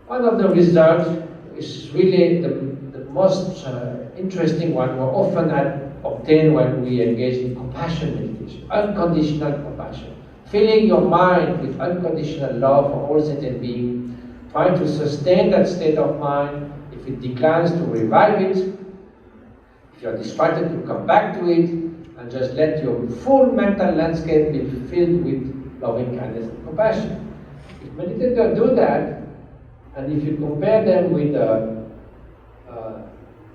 S2: one of the results is really the most interesting one, more often obtained when we engage in compassion meditation, unconditional compassion. Filling your mind with unconditional love for all sentient beings, trying to sustain that state of mind. If it declines, to revive it. If you are distracted, to come back to it, and just let your full mental landscape be filled with loving kindness and compassion. If meditators do that, and if you compare them with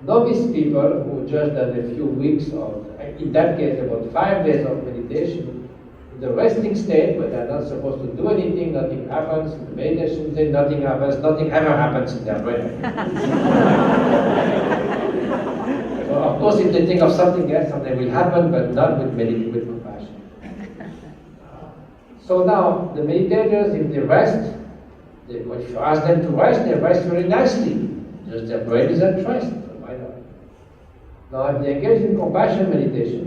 S2: novice people who just done a few weeks of, in that case about 5 days of meditation, in the resting state where they're not supposed to do anything, nothing happens, in the meditation state nothing happens, nothing ever happens in their brain. So of course if they think of something else, something will happen, but not with compassion. So now, the meditators, if they rest, if you ask them to rest, they rest very nicely. Just their brain is at rest, so why not? Now, if they engage in compassion meditation,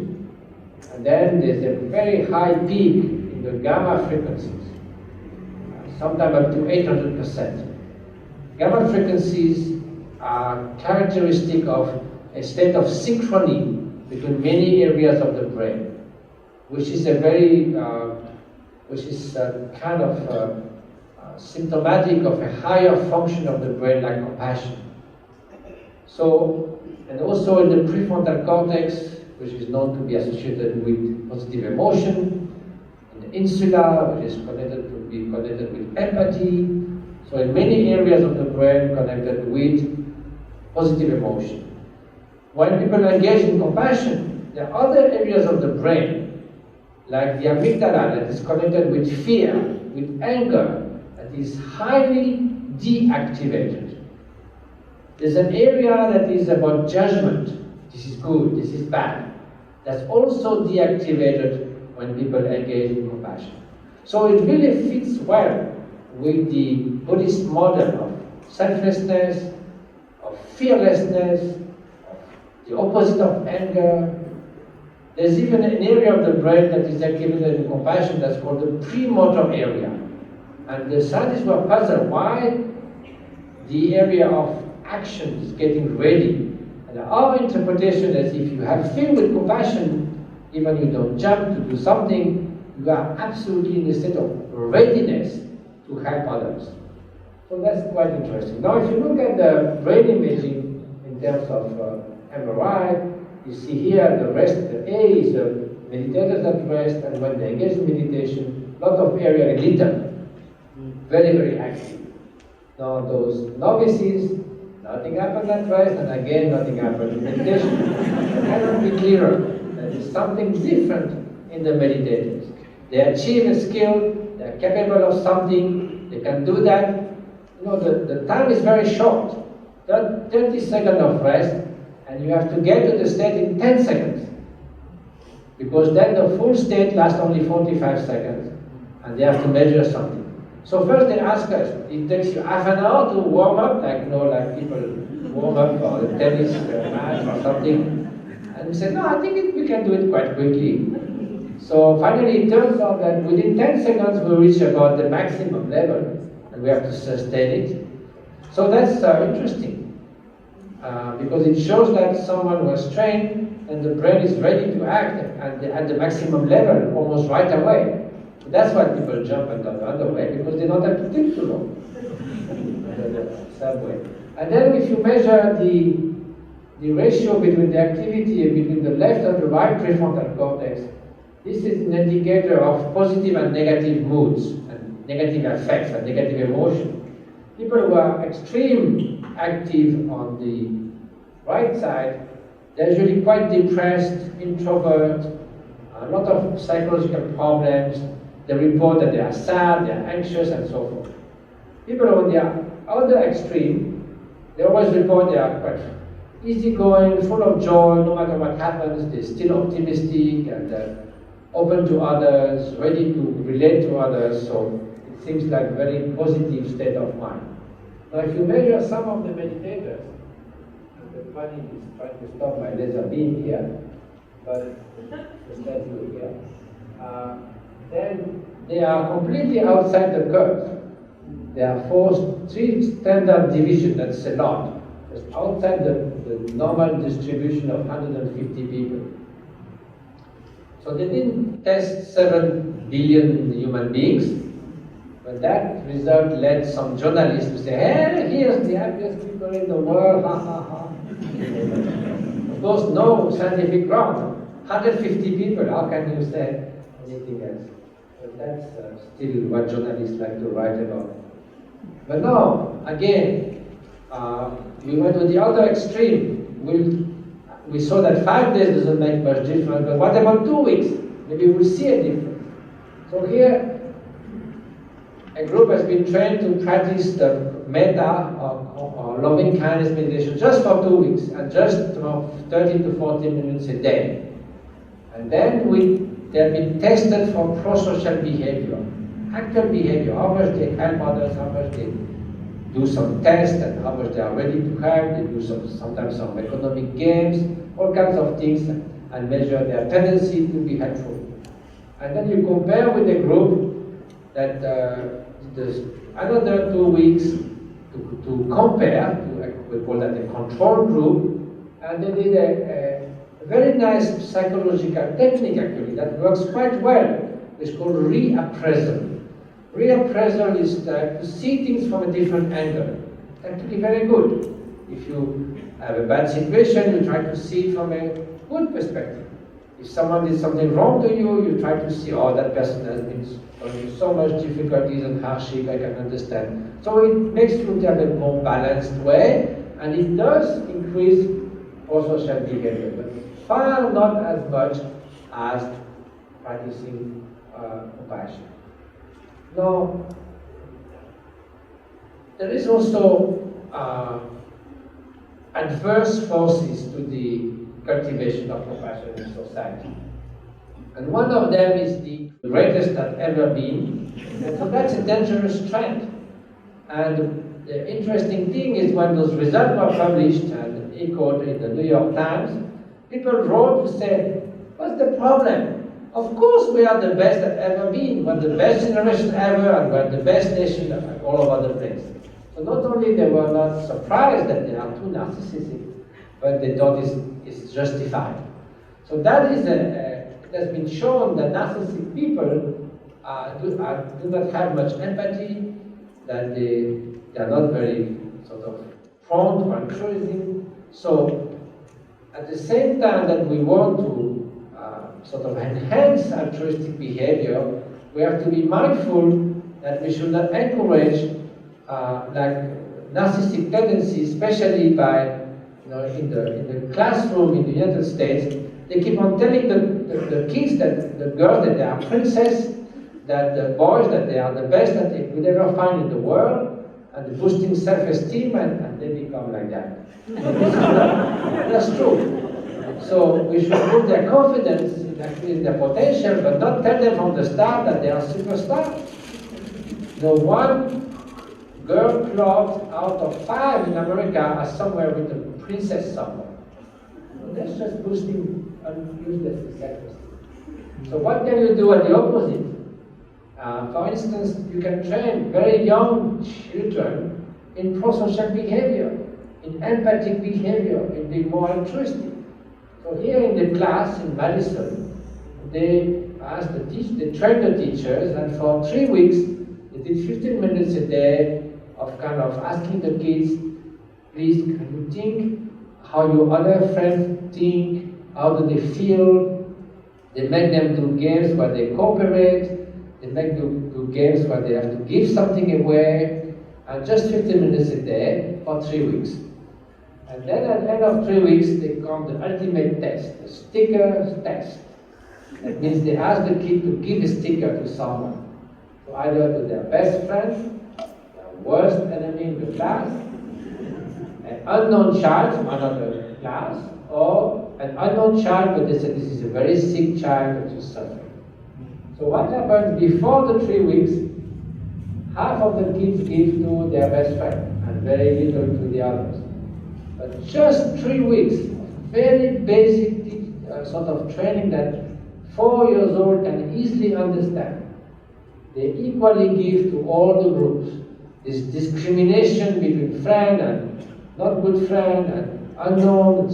S2: and then there's a very high peak in the gamma frequencies, sometimes up to 800%. Gamma frequencies are characteristic of a state of synchrony between many areas of the brain, which is a very, kind of symptomatic of a higher function of the brain like compassion. So, and also in the prefrontal cortex, which is known to be associated with positive emotion, in the insula, which is connected with empathy. So in many areas of the brain connected with positive emotion. When people engage in compassion, there are other areas of the brain, like the amygdala, that is connected with fear, with anger, that is highly deactivated. There's an area that is about judgment. This is good, this is bad. That's also deactivated when people engage in compassion. So it really fits well with the Buddhist model of selflessness, of fearlessness, of the opposite of anger. There's even an area of the brain that is activated in compassion that's called the premotor area. And the scientists were puzzled why the area of action is getting ready. And our interpretation is if you have filled with compassion, even you don't jump to do something, you are absolutely in a state of readiness to help others. So that's quite interesting. Now if you look at the brain imaging in terms of MRI, you see here the rest, the A is the meditators at rest, and when they engage in meditation, a lot of area lit up, very, very active. Now those novices, nothing happened at rest, and again nothing happened in meditation. It cannot be clearer. There is something different in the meditators. They achieve a skill, they are capable of something, they can do that. You know, the time is very short. 30 seconds of rest, and you have to get to the state in 10 seconds. Because then the full state lasts only 45 seconds, and they have to measure something. So first they ask us, it takes you half an hour to warm up, like people warm up for a tennis match or something. And we said, no, I think we can do it quite quickly. So finally it turns out that within 10 seconds we reach about the maximum level, and we have to sustain it. So that's interesting, because it shows that someone was trained and the brain is ready to act at the maximum level almost right away. That's why people jump on the other way, because they don't have to think too long. Subway. And then if you measure the ratio between the activity between the left and the right prefrontal cortex, this is an indicator of positive and negative moods, and negative effects and negative emotion. People who are extreme active on the right side, they're usually quite depressed, introvert, a lot of psychological problems. They report that they are sad, they are anxious, and so forth.
S3: People on the other extreme, they always report they are quite easygoing, full of joy, no matter what happens, they're still optimistic and open to others, ready to relate to others, so it seems like a very positive state of mind. Now if you measure some of the meditators, and the funny is trying to stop my laser beam here, but let's do it here, then they are completely outside the curve. There are three standard divisions, that's a lot. Just outside the normal distribution of 150 people. So they didn't test 7 billion human beings, but that result led some journalists to say, hey, here's the happiest people in the world, ha ha ha. Of course, no scientific ground. 150 people, how can you say anything else? But that's still what journalists like to write about. But now, again, we went to the other extreme. We saw that 5 days doesn't make much difference, but what about 2 weeks? Maybe we'll see a difference. So here, a group has been trained to practice the metta or loving kindness meditation just for 2 weeks and just 30 to 40 minutes a day. And then they have been tested for pro-social behavior, actual behavior, how much they help others, how much they do some tests, and how much they are ready to help. They do sometimes some economic games, all kinds of things, and measure their tendency to be helpful. And then you compare with a group that there's another 2 weeks to compare, we call that a control group, and they did a very nice psychological technique actually that works quite well. It's called reappraisal. Reappraisal is to see things from a different angle. It's actually very good. If you have a bad situation, you try to see it from a good perspective. If someone did something wrong to you, you try to see, oh, that person has been going through so much difficulties and hardship, I can understand. So it makes you have a more balanced way, and it does increase pro-social behavior, but far not as much as practicing compassion. Now, there is also adverse forces to the cultivation of compassion in society. And one of them is the greatest that ever been. And so that's a dangerous trend. And the interesting thing is when those results were published and echoed in the New York Times, people wrote to say, what's the problem? Of course we are the best that ever been. We're the best generation ever, and we're the best nation all over the place. So not only they were not surprised that they are too narcissistic, but they thought it's justified. So that is it has been shown that narcissistic people do not have much empathy, that they are not very sort of prone to altruism. So at the same time that we want to sort of enhance altruistic behavior, we have to be mindful that we should not encourage like narcissistic tendencies, especially by, in the classroom in the United States. They keep on telling the kids that the girls that they are princess, that the boys that they are the best that they could ever find in the world, and boosting self-esteem, and they become like that. That's true. So we should put their confidence in their potential, but not tell them from the start that they are superstars. One girl club out of 5 in America are somewhere with a princess somewhere. That's just boosting useless self-esteem. So what can you do at the opposite? For instance, you can train very young children in pro-social behavior, in empathic behavior, in being more altruistic. So here in the class in Madison, they trained the teachers, and for 3 weeks, they did 15 minutes a day of kind of asking the kids, please, can you think how your other friends think, how do they feel? They make them do games where they cooperate, they make them do games where they have to give something away, and just 15 minutes a day for 3 weeks. And then at the end of 3 weeks, they come the ultimate test, the sticker test. That means they ask the kid to give a sticker to someone. So either to their best friend, their worst enemy in the class, an unknown child from another class, or an unknown child, but they said this is a very sick child that is suffering. So what happens before the 3 weeks? Half of the kids give to their best friend and very little to the others. But just 3 weeks of very basic sort of training that 4 years old can easily understand. They equally give to all the groups. This discrimination between friend and not good friend and unknown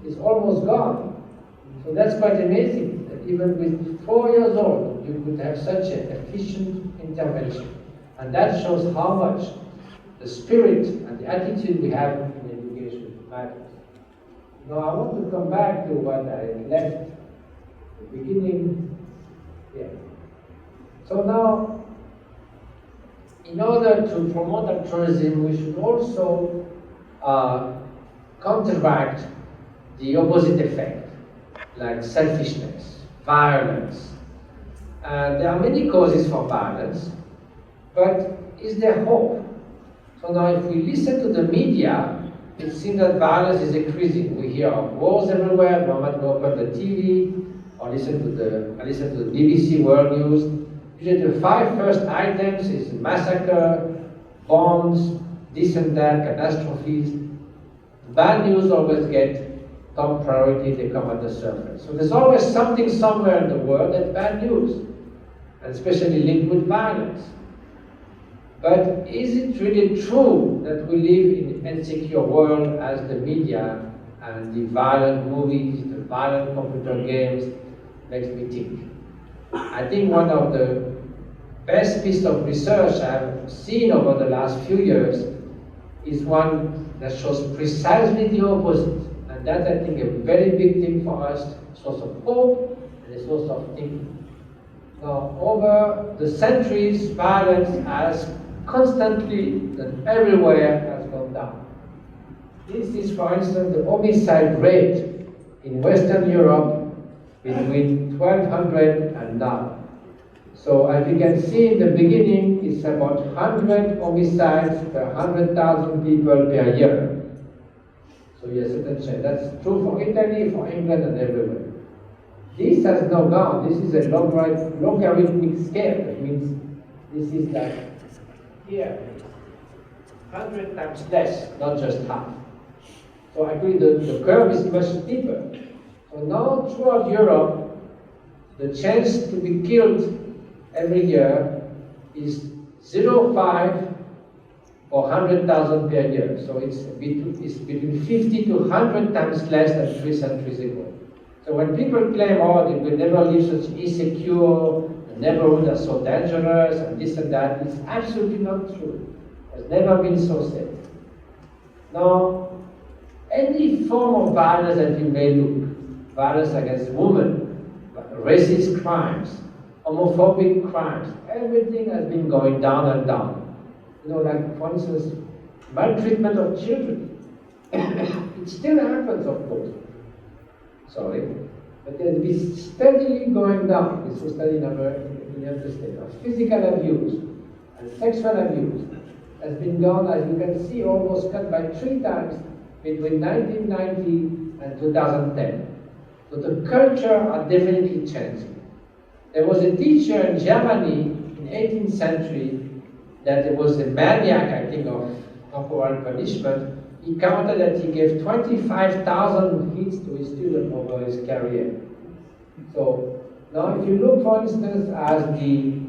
S3: is almost gone. So that's quite amazing that even with 4 years old you could have such an efficient intervention. And that shows how much the spirit and the attitude we have in education matters. Now I want to come back to what I left at the beginning. Yeah. So now, in order to promote altruism, we should also counteract the opposite effect, like selfishness, violence. There are many causes for violence, but is there hope? So now if we listen to the media, it seems that violence is increasing. We hear of wars everywhere. No matter open the TV or listen to the BBC World News. Usually the 5 first items is massacre, bombs, this and that, catastrophes. Bad news always get top priority, they come at the surface. So there's always something somewhere in the world that's bad news, and especially linked with violence. But is it really true that we live in an insecure world as the media and the violent movies, the violent computer games makes me think? I think one of the best piece of research I've seen over the last few years is one that shows precisely the opposite. And that's, I think, a very big thing for us, a source of hope and a source of thinking. Now, over the centuries, violence has constantly and everywhere has gone down. This is, for instance, the homicide rate in Western Europe between 1200 and now. So as you can see in the beginning, it's about 100 homicides per 100,000 people per year. So yes, that's true for Italy, for England, and everywhere. This has now gone. This is a logarithmic scale. That means this is like here, 100 times less, not just half. So actually the curve is much steeper. So now throughout Europe, the chance to be killed every year is 0.5 or 100,000 per year. So it's between 50 to 100 times less than 3 centuries ago. So when people claim, oh, they will never live such insecure, the neighborhoods are so dangerous, and this and that, it's absolutely not true. It's never been so safe. Now, any form of violence that you may look, violence against women, racist crimes, homophobic crimes, everything has been going down and down. You know, like for instance, maltreatment of children. It still happens, of course. Sorry. But there's been steadily going down. This was studied in the United States. Of physical abuse and sexual abuse has been gone, as you can see, almost cut by 3 times between 1990 and 2010. So the culture are definitely changing. There was a teacher in Germany in 18th century that was a maniac, I think, of corporal punishment. He counted that he gave 25,000 hits to his student over his career. So now if you look, for instance, at the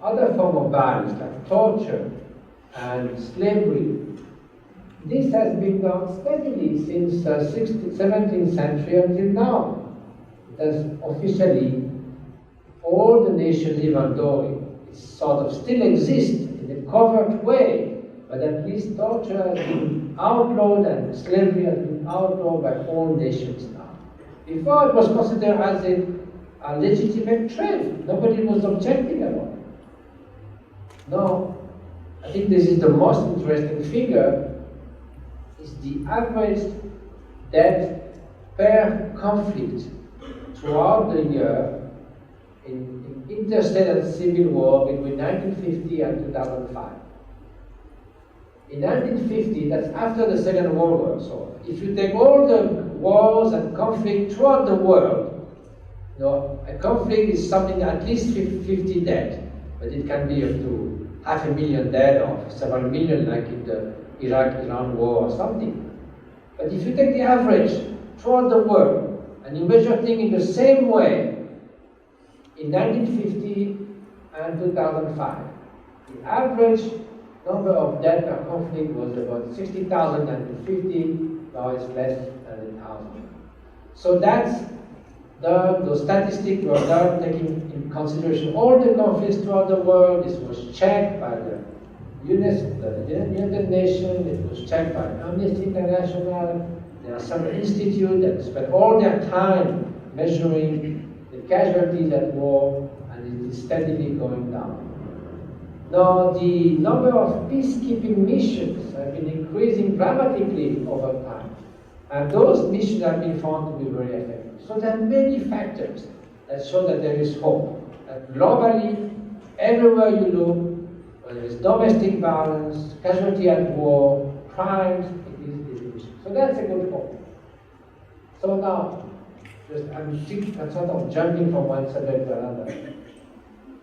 S3: other form of violence, like torture and slavery, this has been done steadily since 17th century until now. It has officially, all the nations, even though it sort of still exists in a covert way, but at least torture has been outlawed and slavery has been outlawed by all nations now. Before it was considered as a legitimate trade. Nobody was objecting at all. Now, I think this is the most interesting figure, is the average death per conflict throughout the year in interstate and civil war between 1950 and 2005. In 1950, that's after the Second World War. So if you take all the wars and conflict throughout the world, a conflict is something at least 50 dead, but it can be up to 500,000 dead or several million, like in the Iraq-Iran war or something. But if you take the average throughout the world and you measure things in the same way, in 1950 and 2005, the average number of deaths per conflict was about 60,000 and 50, now it's less than 1,000. So that's those statistics were done taking in consideration all the conflicts throughout the world. This was checked by the UNESCO, the United Nations, it was checked by Amnesty International. There are some institutes that spend all their time measuring the casualties at war, and it is steadily going down. Now, the number of peacekeeping missions have been increasing dramatically over time, and those missions have been found to be very effective. So there are many factors that show that there is hope. That globally, everywhere you look, whether it's domestic violence, casualty at war, crimes, it is diminishing. So that's a good hope. So now, I'm sort of jumping from one subject to another.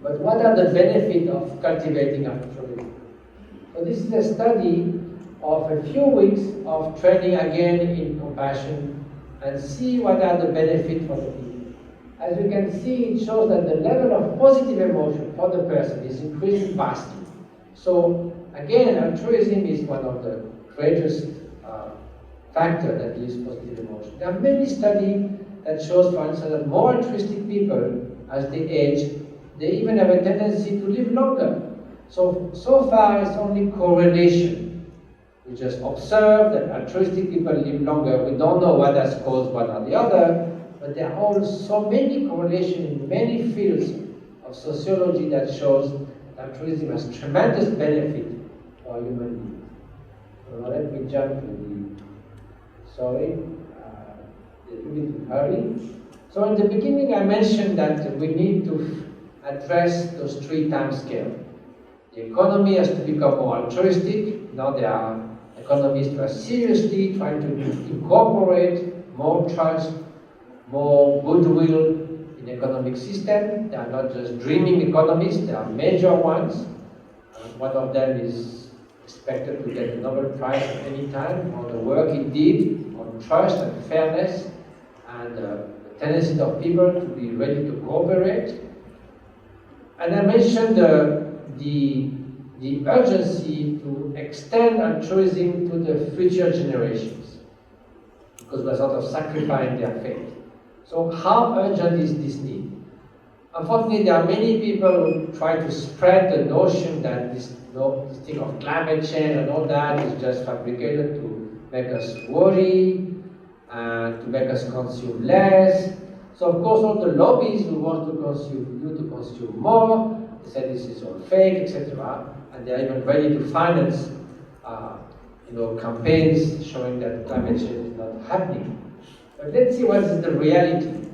S3: But what are the benefits of cultivating altruism? So this is a study of a few weeks of training again in compassion and see what are the benefits for the people. As you can see, it shows that the level of positive emotion for the person is increasing vastly. So again, altruism is one of the greatest factors that gives positive emotion. There are many studies that shows, for instance, that more altruistic people, as they age, they even have a tendency to live longer. So far it's only correlation. We just observe that altruistic people live longer. We don't know what has caused one or the other, but there are also many correlations in many fields of sociology that shows that altruism has tremendous benefit for human beings. So now let me jump to a little bit in hurry. So in the beginning I mentioned that we need to address those 3 time scales. The economy has to become more altruistic. Now there are economists who are seriously trying to incorporate more trust, more goodwill in the economic system. They are not just dreaming economists, they are major ones. One of them is expected to get a Nobel Prize at any time for the work he did on trust and fairness and the tendency of people to be ready to cooperate. And I mentioned the urgency to extend altruism to the future generations, because we're sort of sacrificing their faith. So how urgent is this need? Unfortunately, there are many people who try to spread the notion that this thing of climate change and all that is just fabricated to make us worry and to make us consume less. So of course all the lobbies who want to consume more, they say this is all fake, etc. And they are even ready to finance campaigns showing that climate change is not happening. But let's see what is the reality.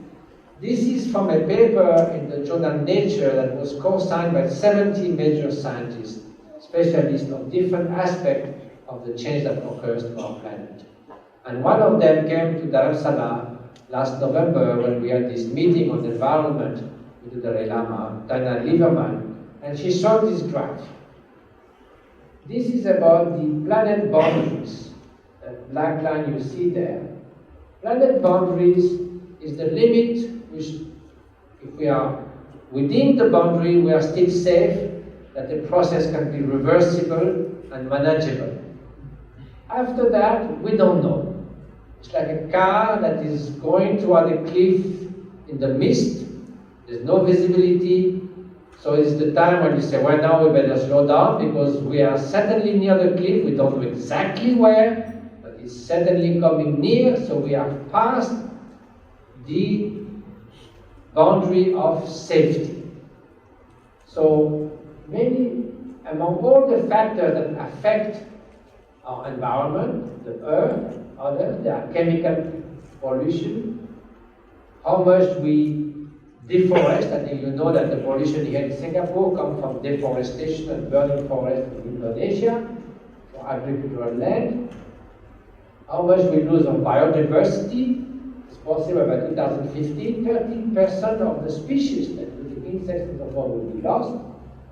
S3: This is from a paper in the journal Nature that was co-signed by 70 major scientists, specialists of different aspects of the change that occurs to our planet. And one of them came to Dar es Salaam last November when we had this meeting on the environment with the Dalai Lama, Diana Lieberman, and she showed this graph. This is about the planet boundaries. That black line you see there. Planet boundaries is the limit which, if we are within the boundary, we are still safe, that the process can be reversible and manageable. After that, we don't know. It's like a car that is going toward a cliff in the mist. There's no visibility. So it's the time when you say, well, now we better slow down because we are certainly near the cliff. We don't know exactly where, but it's certainly coming near. So we are past the boundary of safety. So among all the factors that affect our environment, the earth, others, there are chemical pollution, how much we deforest. I think you know that the pollution here in Singapore comes from deforestation and burning forests in Indonesia. So agricultural land, how much we lose on biodiversity. It's possible by 2050, 13% of the species, that with the insects and so forth, will be lost.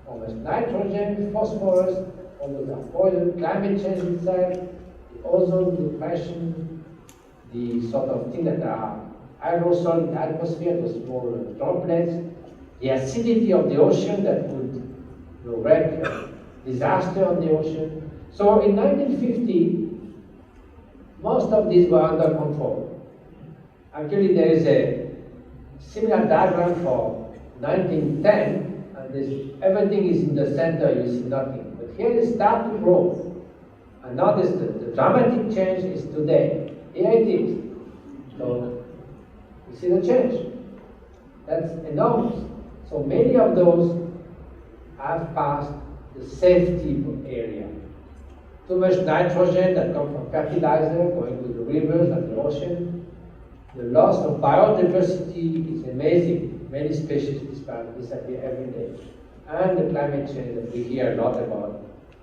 S3: How much nitrogen, phosphorus, all those are poison, climate change itself, the ozone depression, the sort of thing that are aerosol in the atmosphere, those small droplets, the acidity of the ocean that would wreak disaster on the ocean. So in 1950, most of these were under control. Actually, there is a similar diagram for 1910, and everything is in the center, you see nothing. But here it starts to grow. And now the dramatic change is today. Here it is. So you see the change. That's enormous. So many of those have passed the safety area. Too much nitrogen that comes from fertilizer going to the rivers and the ocean. The loss of biodiversity is amazing. Many species disappear every day. And the climate change that we hear a lot about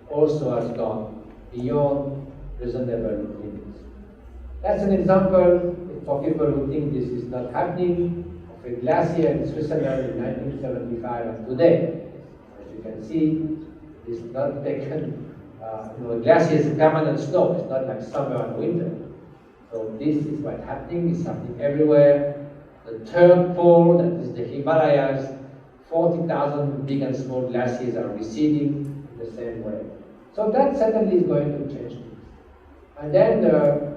S3: also has gone beyond reasonable limits. That's an example for people who think this is not happening, of a glacier in Switzerland in 1975 and today. As you can see, it's not taken, a glacier is permanent snow, it's not like summer and winter. So this is what's happening, it's happening everywhere. The third pole, that is the Himalayas, 40,000 big and small glaciers are receding in the same way. So that certainly is going to change things. And then the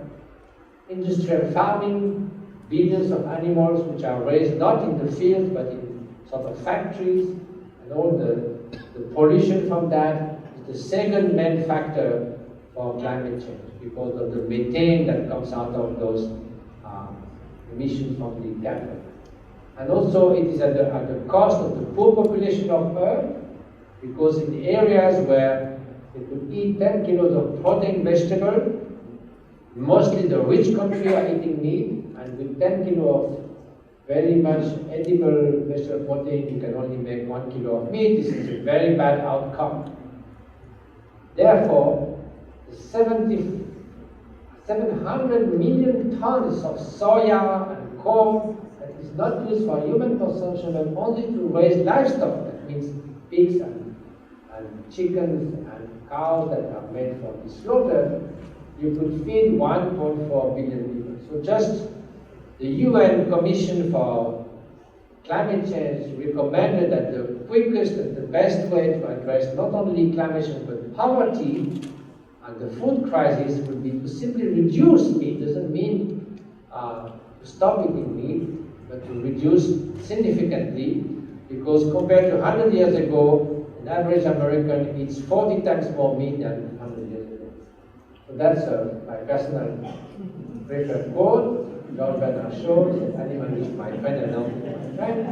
S3: industrial farming, billions of animals which are raised not in the fields but in sort of factories, and all the pollution from that is the second main factor for climate change because of the methane that comes out of those emissions from the cattle. And also it is at the cost of the poor population of Earth, because in the areas where they could eat 10 kilos of protein vegetable, mostly the rich countries are eating meat, and with 10 kilos of very much edible vegetable protein, you can only make 1 kilo of meat. This is a very bad outcome. Therefore, the 700 million tons of soya and corn that is not used for human consumption but only to raise livestock, that means pigs and chickens and cows that are made for the slaughter, you could feed 1.4 billion people. So just the UN Commission for Climate Change recommended that the quickest and the best way to address not only climate change but poverty and the food crisis would be to simply reduce meat. Doesn't mean to stop eating meat, but to reduce significantly, because compared to 100 years ago, an average American eats 40 times more meat than 100 years ago. So that's my personal preferred quote. Lord Bernard Shaw said, "Animal is my friend and not my friend."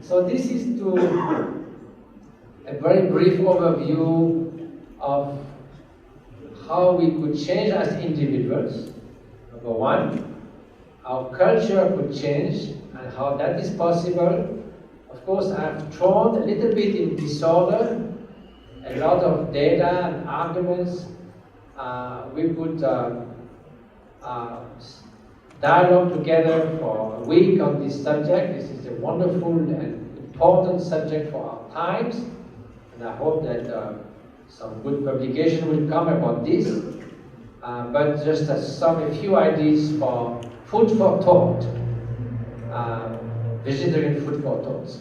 S3: So this is a very brief overview of how we could change as individuals. Number one, our culture could change and how that is possible. Of course, I've thrown a little bit in disorder, a lot of data and arguments. We could dialogue together for a week on this subject. This is a wonderful and important subject for our times, and I hope that some good publication will come about this. But just as a few ideas for food for thought, vegetarian food for thoughts.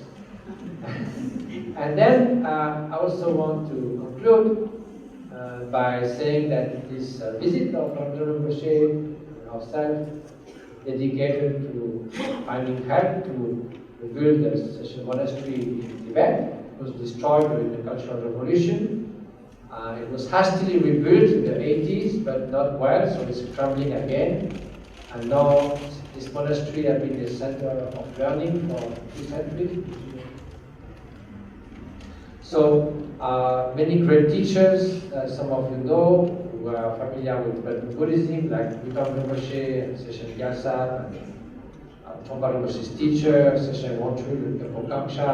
S3: And then I also want to conclude by saying that this visit of Rabjam Rinpoche and ourselves dedicated to finding help to rebuild the Shechen monastery in Tibet. It was destroyed during the Cultural Revolution. It was hastily rebuilt in the 80s, but not well, so it's crumbling again. And now this monastery has been a center of learning for 2 centuries. So many great teachers, some of you know, who are familiar with Buddhism, like Ricard Rinpoche and Shechen Gyaltsab, and Trungpa Rinpoche's teacher, Shechen Wontrul, the Pokangsha,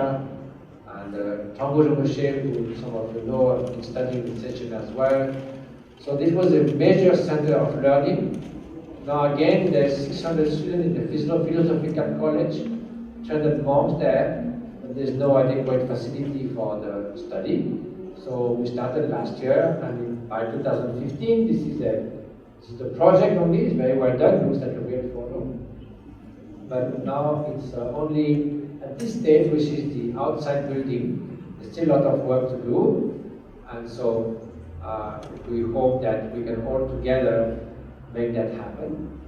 S3: and Tongpo Rinpoche, who some of you know, have been studying in Shechen as well. So this was a major center of learning. Now again, there's 600 students in the Philosophical College, 200 monks there, but there's no adequate facility for the study. So we started last year, and by 2015, this is the project only. It's very well done. It looks like a real photo. But now it's only at this stage, which is the outside building. There's still a lot of work to do, and so we hope that we can all together make that happen.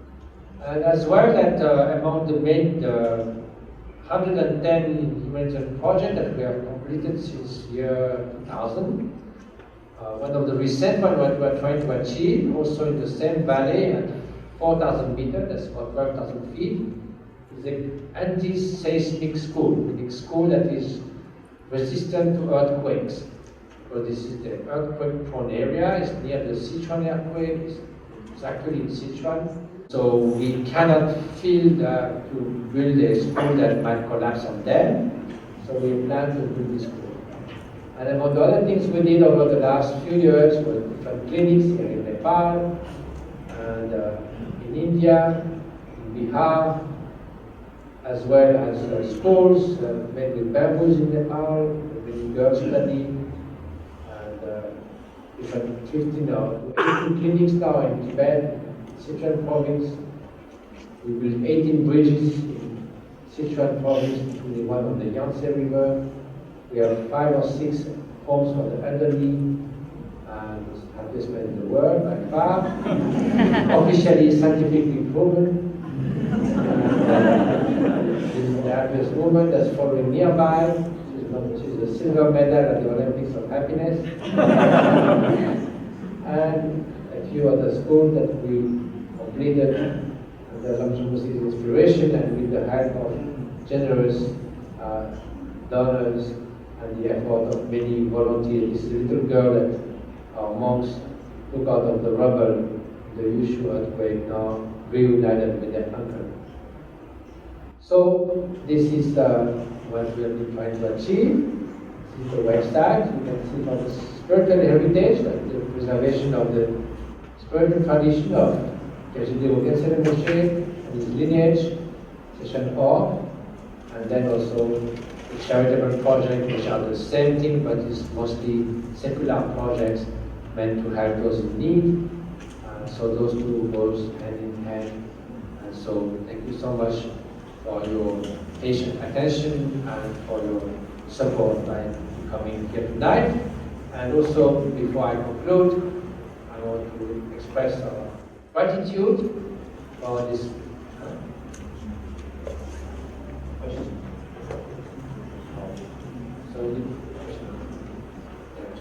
S3: And as well, that among the main 110 humanitarian projects that we have completed since year 2000. One of the recent ones we're trying to achieve, also in the same valley at 4,000 meters, that's about 12,000 feet, is an anti-seismic school, meaning school that is resistant to earthquakes. Because this is the earthquake-prone area, it's near the Sichuan earthquake, it's actually in Sichuan. So we cannot feel to build a school that might collapse on them. So we plan to build this school. And among the other things we did over the last few years were different clinics here in Nepal, and in India, in Bihar, as well as schools made with bamboos in Nepal, many girls study, and different 18 clinics now in Tibet, Sichuan province. We built 18 bridges in Sichuan province between the one on the Yangtze River. We have 5 or 6 homes for the elderly, and happiest man in the world by far. Officially scientifically proven. This is the happiest woman that's following nearby. She's a silver medal at the Olympics of Happiness. And a few other schools that we completed under Rabjam's inspiration and with the help of generous donors and the effort of many volunteers. This little girl that our monks took out of the rubble, the Yushu earthquake, now reunited with their uncle. So this is what we have been trying to achieve. This is the website. You can see from the spiritual heritage, the preservation of the spiritual tradition of Rinpoche and his lineage, Shechen, and then also the charitable projects, which are the same thing, but it's mostly secular projects meant to help those in need. So those two goes hand in hand. And so thank you so much for your patient attention and for your support by coming here tonight. And also, before I conclude, I want to express our gratitude for this question.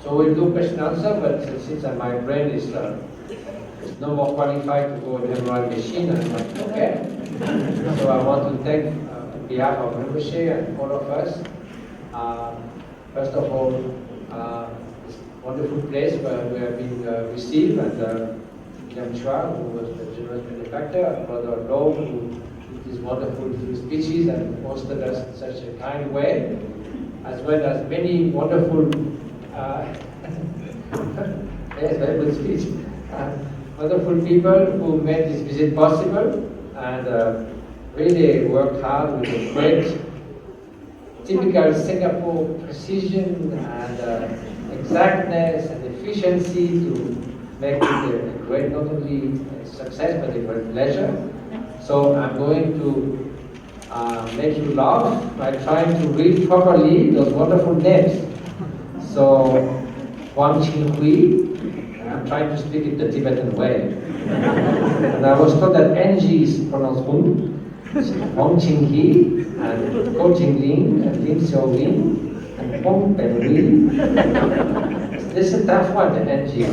S3: So we'll do question answer, but since my brain is no more qualified to go in MRI machine, I'm like, okay. So I want to thank, on behalf of Rinpoche and all of us, first of all, this wonderful place where we have been received, and Yam Chua, who was the generous benefactor, Brother Lo, who did these wonderful few speeches and hosted us in such a kind way, as well as many wonderful, yes, very good speech, wonderful people who made this visit possible, and really worked hard with a great, typical Singapore precision and exactness and efficiency to make it a great, not only a success, but a great pleasure. So I'm going to make you laugh by trying to read properly those wonderful names. So, Wang Qinghui, I'm trying to speak it the Tibetan way. And I was told that NG is pronounced Hun, Wang Qinghui, and Ko Jingling, and Lin Xiaowing, and Hong Benhui. This is a tough one, the NG.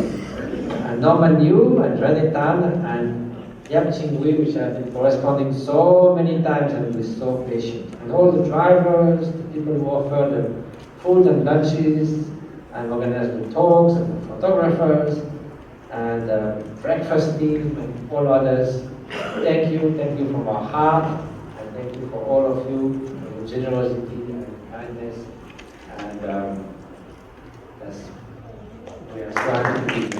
S3: And Norman Yu, and Rene Tan, and Yap Qinghui, which I've been corresponding so many times and with so patient. And all the drivers, the people who offer the food and lunches, and organize the talks, and the photographers, and breakfast team, and all others. Thank you from our heart, and thank you for all of you, for your generosity and kindness. And that's we are starting to be.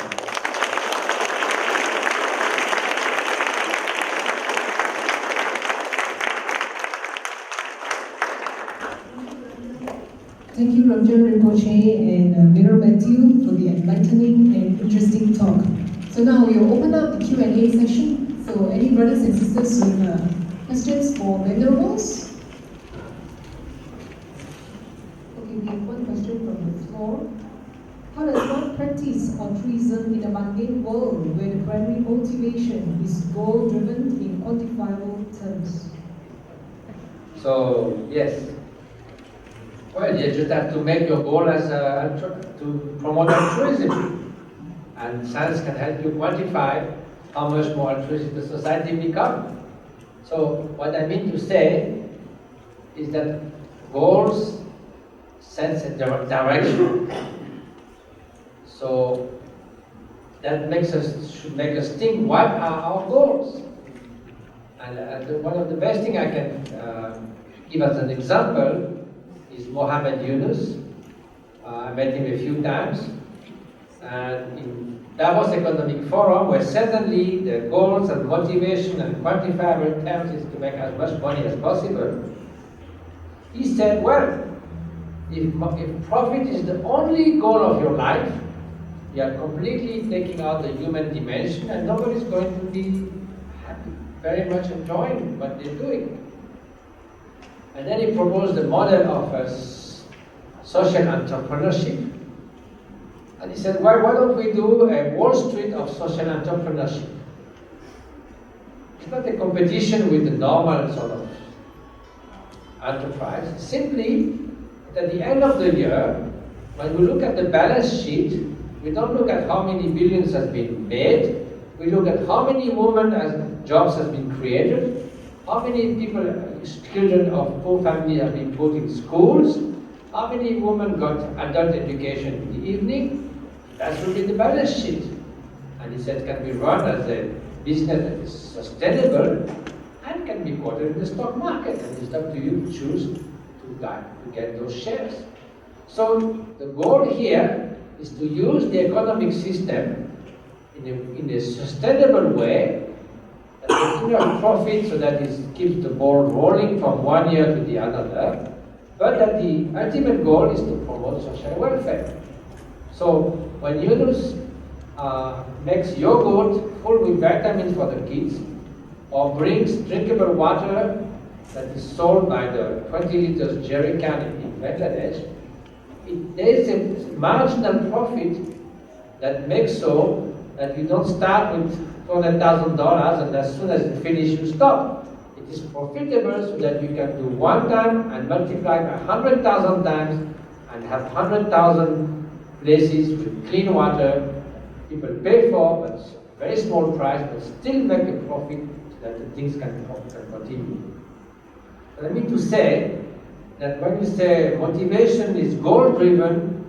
S4: Thank you, Rabjam Rinpoche and Venerable Matthieu for the enlightening and interesting talk. So now we'll open up the Q&A session. So any brothers and sisters with questions for Venerables? Okay, we have one question from the floor. How does one practice altruism in a mundane world where the primary motivation is goal-driven in quantifiable terms?
S3: So, yes. Well, you just have to make your goal as to promote altruism. And science can help you quantify how much more altruistic the society becomes. So, what I mean to say is that goals sense a direction. So, that should make us think, what are our goals? And one of the best things I can give as an example is Mohammed Yunus. I met him a few times, and in Davos Economic Forum, where certainly the goals and motivation and quantifiable terms is to make as much money as possible, he said, well, if profit is the only goal of your life, you are completely taking out the human dimension and nobody's going to be happy, very much enjoying what they're doing. And then he proposed the model of social entrepreneurship. And he said, well, why don't we do a Wall Street of social entrepreneurship? It's not a competition with the normal sort of enterprise. Simply, at the end of the year, when we look at the balance sheet, we don't look at how many billions has been made. We look at how many women jobs has been created, how many people, children of poor families have been put in schools, how many women got adult education in the evening. That should be the balance sheet. And he said it can be run as a business that is sustainable and can be quoted in the stock market. And it's up to you to choose to get those shares. So the goal here is to use the economic system in a sustainable way, that continuous profit so that it keeps the ball rolling from one year to the other, but that the ultimate goal is to promote social welfare. So when Yunus makes yogurt full with vitamins for the kids, or brings drinkable water that is sold by the 20 liters jerry can in Bangladesh, there is a marginal profit that makes so that you don't start with $200,000 and as soon as you finish you stop. It is profitable so that you can do one time and multiply by 100,000 times and have 100,000 places with clean water people pay for, but very small price, but still make a profit so that the things can continue. But I mean to say that when you say motivation is goal-driven,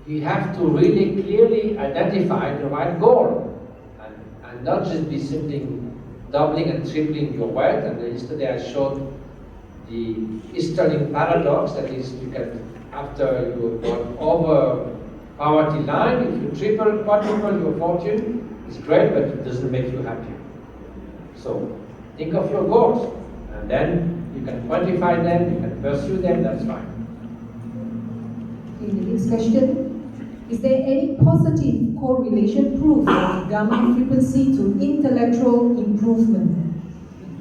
S3: you have to really clearly identify the right goal and not just be simply doubling and tripling your wealth. And yesterday I showed the Easterling paradox, that is, you can, after you go over poverty line, if you triple, quadruple your fortune, it's great, but it doesn't make you happy. So think of your goals, and then you can quantify them, you can pursue them, that's fine.
S4: Okay, the next question. Is there any positive correlation proof of Dharma frequency to intellectual improvement?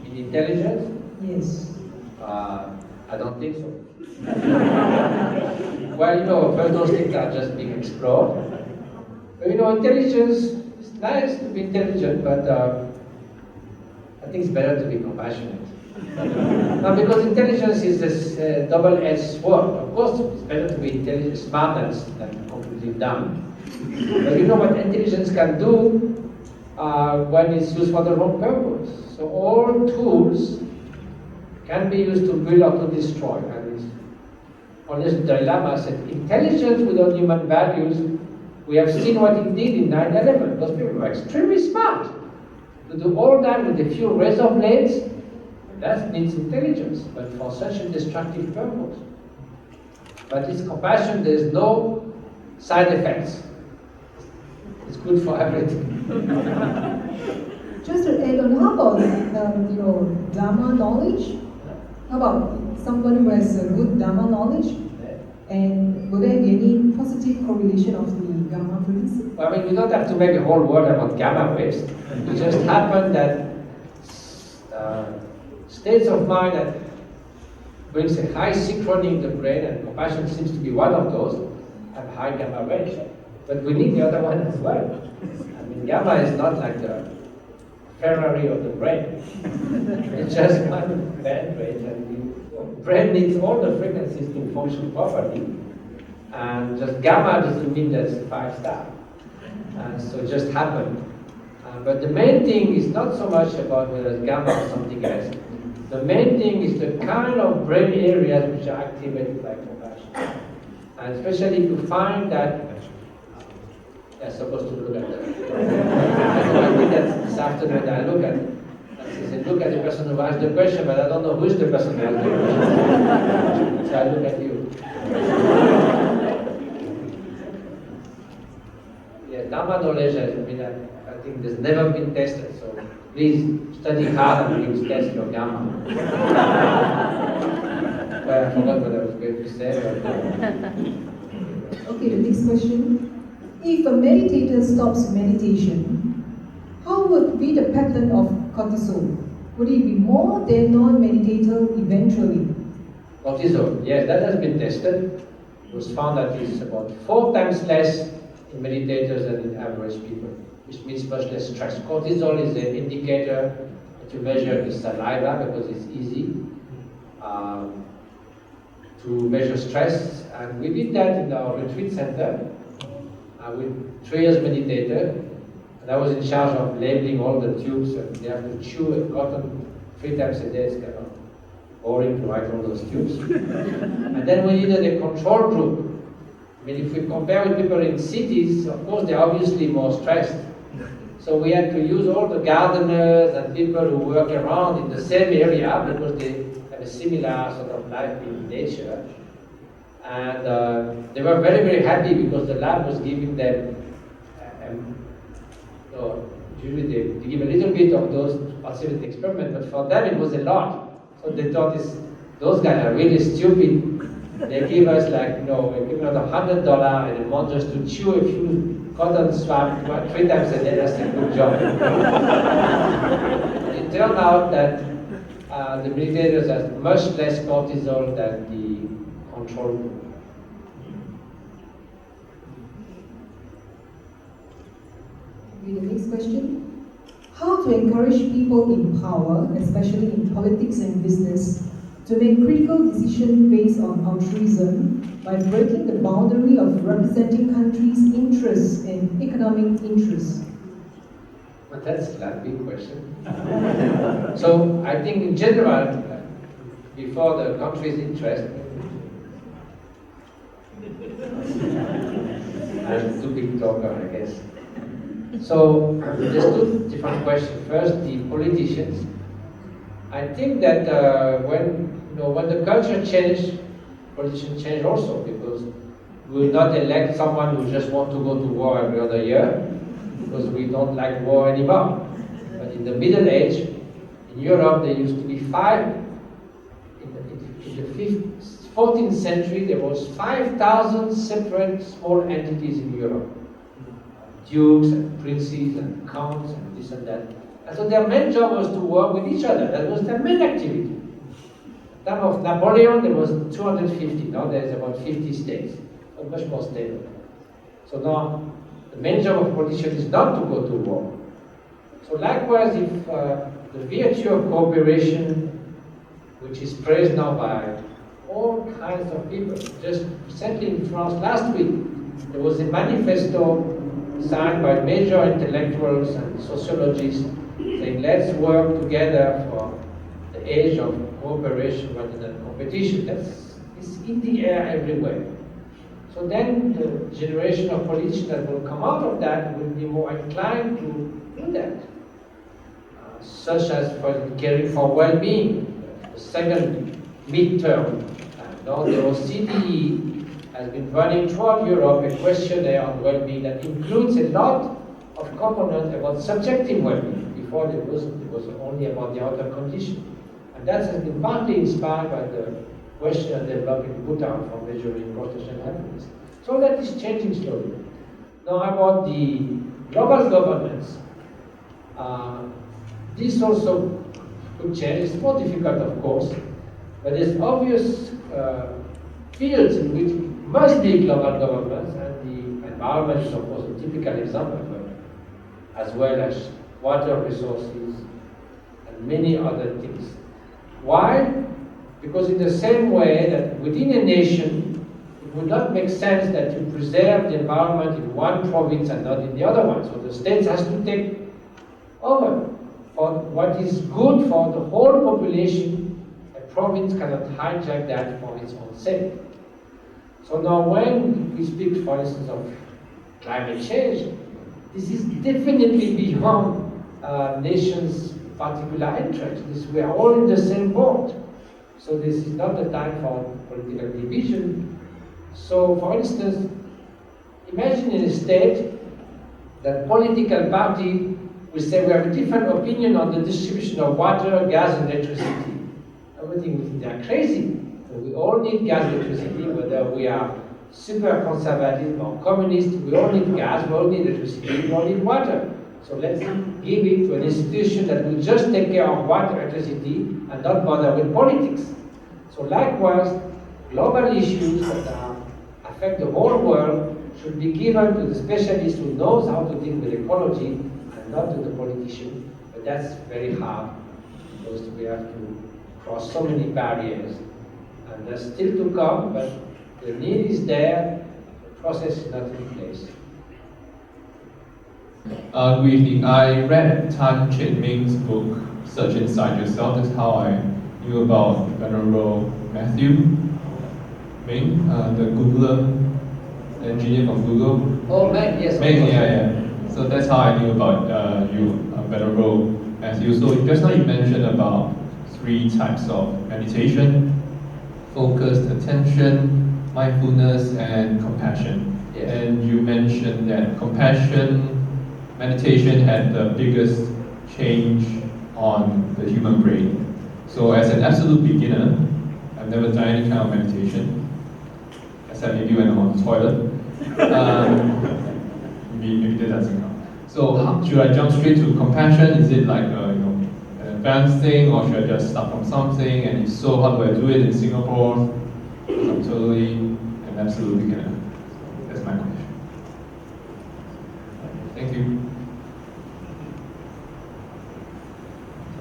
S3: In intelligence?
S4: Yes.
S3: I don't think so. Well, first those things are just being explored. But intelligence, it's nice to be intelligent, but I think it's better to be compassionate. Now, because intelligence is this double-edged sword. Of course, it's better to be intelligent, smart than completely dumb. But you know what intelligence can do when it's used for the wrong purpose. So all tools can be used to build or to destroy. And Honest Dalai Lama said, intelligence without human values, we have seen what it did in 9/11. Those people were extremely smart. To do all that with a few razor blades, that needs intelligence, but for such a destructive purpose. But this compassion, there's no side effects. It's good for everything.
S4: Just to add on, how about Dharma knowledge? How about someone who has a good Dharma knowledge? And will there be any positive correlation of the gamma frequency?
S3: Well, I mean, we don't have to make a whole word about gamma waves. It just happened that states of mind that brings a high synchrony in the brain, and compassion seems to be one of those, have high gamma waves. But we need the other one as well. I mean, gamma is not like the Ferrari of the brain. It's just one band rate, and the brain needs all the frequencies to function properly. And just gamma doesn't mean that's 5-star. And so it just happened. But the main thing is not so much about whether it's gamma or something else. The main thing is the kind of brain areas which are activated by compassion. And especially to find that they're supposed to look at them. I did that this afternoon. I look at it. I said, look at the person who asked the question, but I don't know who's the person who asked the question. So I look at you. Yeah, Dharma knowledge, I think there's never been tested. So please study hard and please test your Dharma. Well, I forgot what I was going to say.
S4: Okay, the next question. If a meditator stops meditation, how would be the pattern of cortisol? Would it be more than non-meditator eventually?
S3: Cortisol, yes, that has been tested. It was found that it's about 4 times less in meditators than in average people, which means much less stress. Cortisol is an indicator that you measure the saliva because it's easy to measure stress. And we did that in our retreat center with 3 years meditator. And I was in charge of labeling all the tubes, and they have to chew a cotton 3 times a day. It's kind of boring to write all those tubes. And then we needed a control group. I mean, if we compare with people in cities, of course they're obviously more stressed. So we had to use all the gardeners and people who work around in the same area because they have a similar sort of life in nature. And they were very, very happy because the lab was giving them, usually they give a little bit of those to participate in the experiment, but for them it was a lot. So they thought those guys are really stupid. They give us like, we give us $100 and a month just to chew a few cotton swabs 3 times a day. That's a good job. It turned out that the meditators have much less cortisol than the control group.
S4: Okay, the next question. How to encourage people in power, especially in politics and business, to make critical decisions based on altruism by breaking the boundary of representing countries' interests and economic interests?
S3: But that's a big question. So I think in general, before the country's interest, I'm too big talker, I guess. So there's 2 different questions. First, the politicians. I think that when the culture changed, politicians change also, because we will not elect someone who just wants to go to war every other year, because we don't like war anymore. But in the Middle Age, in Europe, there used to be 5. In the 14th century, there was 5,000 separate small entities in Europe. Dukes and princes and counts and this and that. And so their main job was to work with each other. That was their main activity. At the time of Napoleon, there was 250. Now there's about 50 states. So much more stable. So now, the main job of politicians is not to go to war. So likewise, if the virtue of cooperation, which is praised now by all kinds of people, just recently in France last week, there was a manifesto signed by major intellectuals and sociologists saying, let's work together for the age of cooperation rather than competition. It's in the air everywhere. So then the generation of politicians that will come out of that will be more inclined to do that. Such as, for example, caring for well-being, the second midterm. Now the OCDE has been running throughout Europe a questionnaire on well-being that includes a lot of components about subjective well-being. Before it was only about the outer condition. And that has been partly inspired by the questionnaire developed in Bhutan for measuring cross-national happiness. So that is changing slowly. Now about the global governance, this also could change. It's more difficult, of course, but there's obvious fields in which it must be global governance, and the environment is, of course, a typical example of it, as well as water resources and many other things. Why? Because in the same way that within a nation, it would not make sense that you preserve the environment in one province and not in the other one. So the state has to take over. For what is good for the whole population, a province cannot hijack that for its own sake. So now when we speak, for instance, of climate change, this is definitely beyond nations' particular interests. We are all in the same boat. So this is not the time for political division. So, for instance, imagine in a state that political party will say we have a different opinion on the distribution of water, gas, and electricity. Everything will think they are crazy. We all need gas and electricity, whether we are super conservative or communist, we all need gas, we all need electricity, we all need water. So let's give it to an institution that will just take care of water, electricity, and not bother with politics. So likewise, global issues that affect the whole world should be given to the specialist who knows how to deal with ecology and not to the politician. But that's very hard because we have to cross so many barriers. And there's still to come, but the need is there, the process is not in place.
S5: Good evening. I read Tan Chin Ming's book, Search Inside Yourself. That's how I knew about Venerable Matthieu Ming, the Googler, the engineer from Google.
S3: Oh, Ming, yes.
S5: Ming, yeah. So that's how I knew about Venerable Matthieu. So just now you mentioned about 3 types of meditation: focused attention, mindfulness, and compassion.
S3: Yes.
S5: And you mentioned that compassion meditation had the biggest change on the human brain. So as an absolute beginner, I've never done any kind of meditation, except maybe when I'm on the toilet. Maybe that doesn't count. So should I jump straight to compassion? Is it like an advanced thing, or should I just start from something? And if so, how do I do it in Singapore? Because I'm totally an absolute beginner. That's my question. Thank you.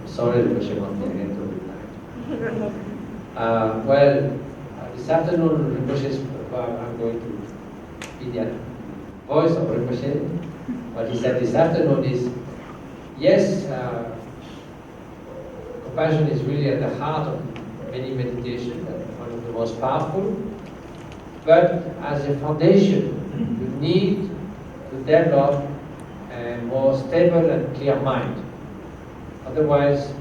S3: Sorry, Rinpoche, one thing again to reply. This afternoon, Rinpoche, I'm going to be the voice of Rinpoche. What he said this afternoon is, yes, compassion is really at the heart of many meditation, one of the most powerful. But as a foundation, you need to develop a more stable and clear mind. Otherwise,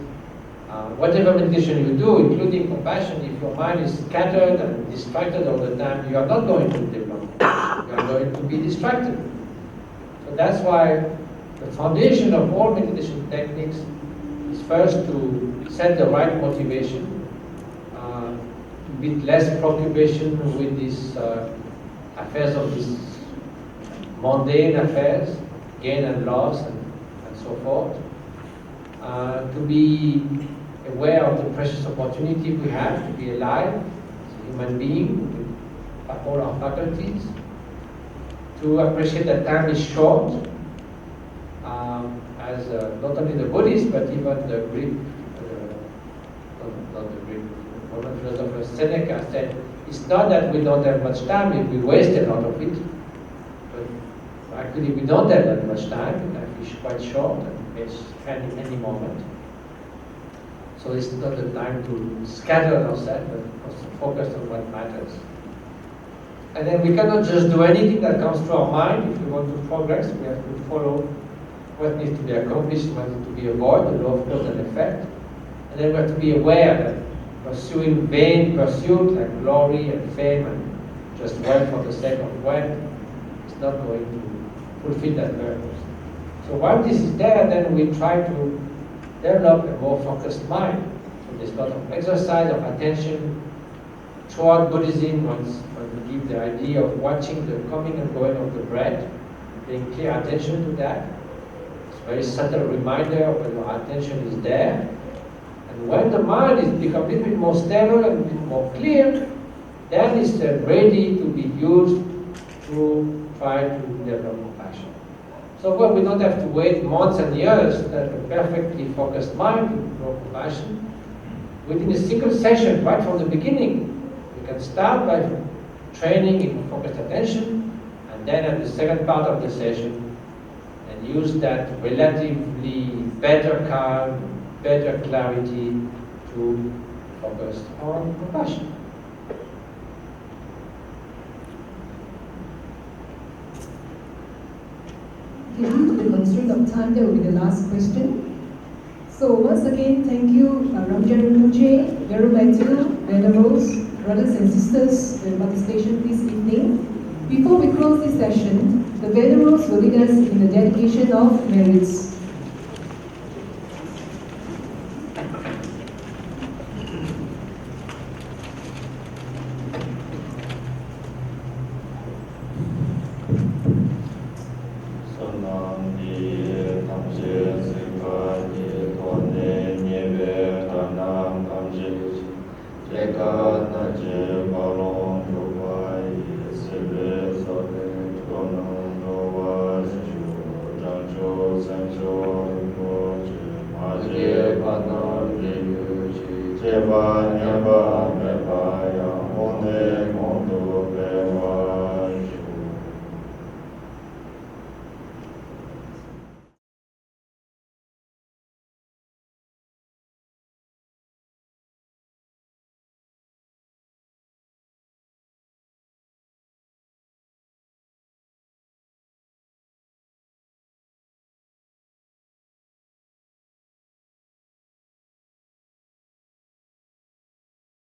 S3: whatever meditation you do, including compassion, if your mind is scattered and distracted all the time, you are not going to develop. You are going to be distracted. So that's why the foundation of all meditation techniques is first to set the right motivation, a bit less preoccupation with these affairs of these mundane affairs, gain and loss, and so forth. To be aware of the precious opportunity we have to be alive as a human being with all our faculties, to appreciate that time is short, as not only the Buddhists but even the Greek, not the Greek, Roman philosopher Seneca said, it's not that we don't have much time, we waste a lot of it, but actually we don't have that much time, life is quite short and it's any moment. So it's not the time to scatter ourselves, but focus on what matters. And then we cannot just do anything that comes to our mind. If we want to progress, we have to follow what needs to be accomplished, what needs to be avoided, the law of cause and effect. And then we have to be aware that pursuing vain pursuit like glory and fame and just went for the sake of went, it's not going to fulfill that purpose. So once this is there, then we try to develop a more focused mind. So there's a lot of exercise of attention throughout Buddhism. When we give the idea of watching the coming and going of the breath, paying clear attention to that. It's a very subtle reminder of when our attention is there. And when the mind is become a little bit more stable and a bit more clear, then it's ready to be used to try to develop compassion. So well, we don't have to wait months and years to have a perfectly focused mind to develop compassion. Within a single session, right from the beginning, we can start by training in focused attention, and then at the second part of the session, and use that relatively better calm, better clarity to focus on compassion.
S4: Okay, due to the constraint of time, that will be the last question. So once again, thank you, Rabjam Rinpoche, Venerable Matthieu, Venerables, brothers and sisters, for your participation this evening. Before we close this session, the Venerables will lead us in the dedication of merits.
S6: Jevan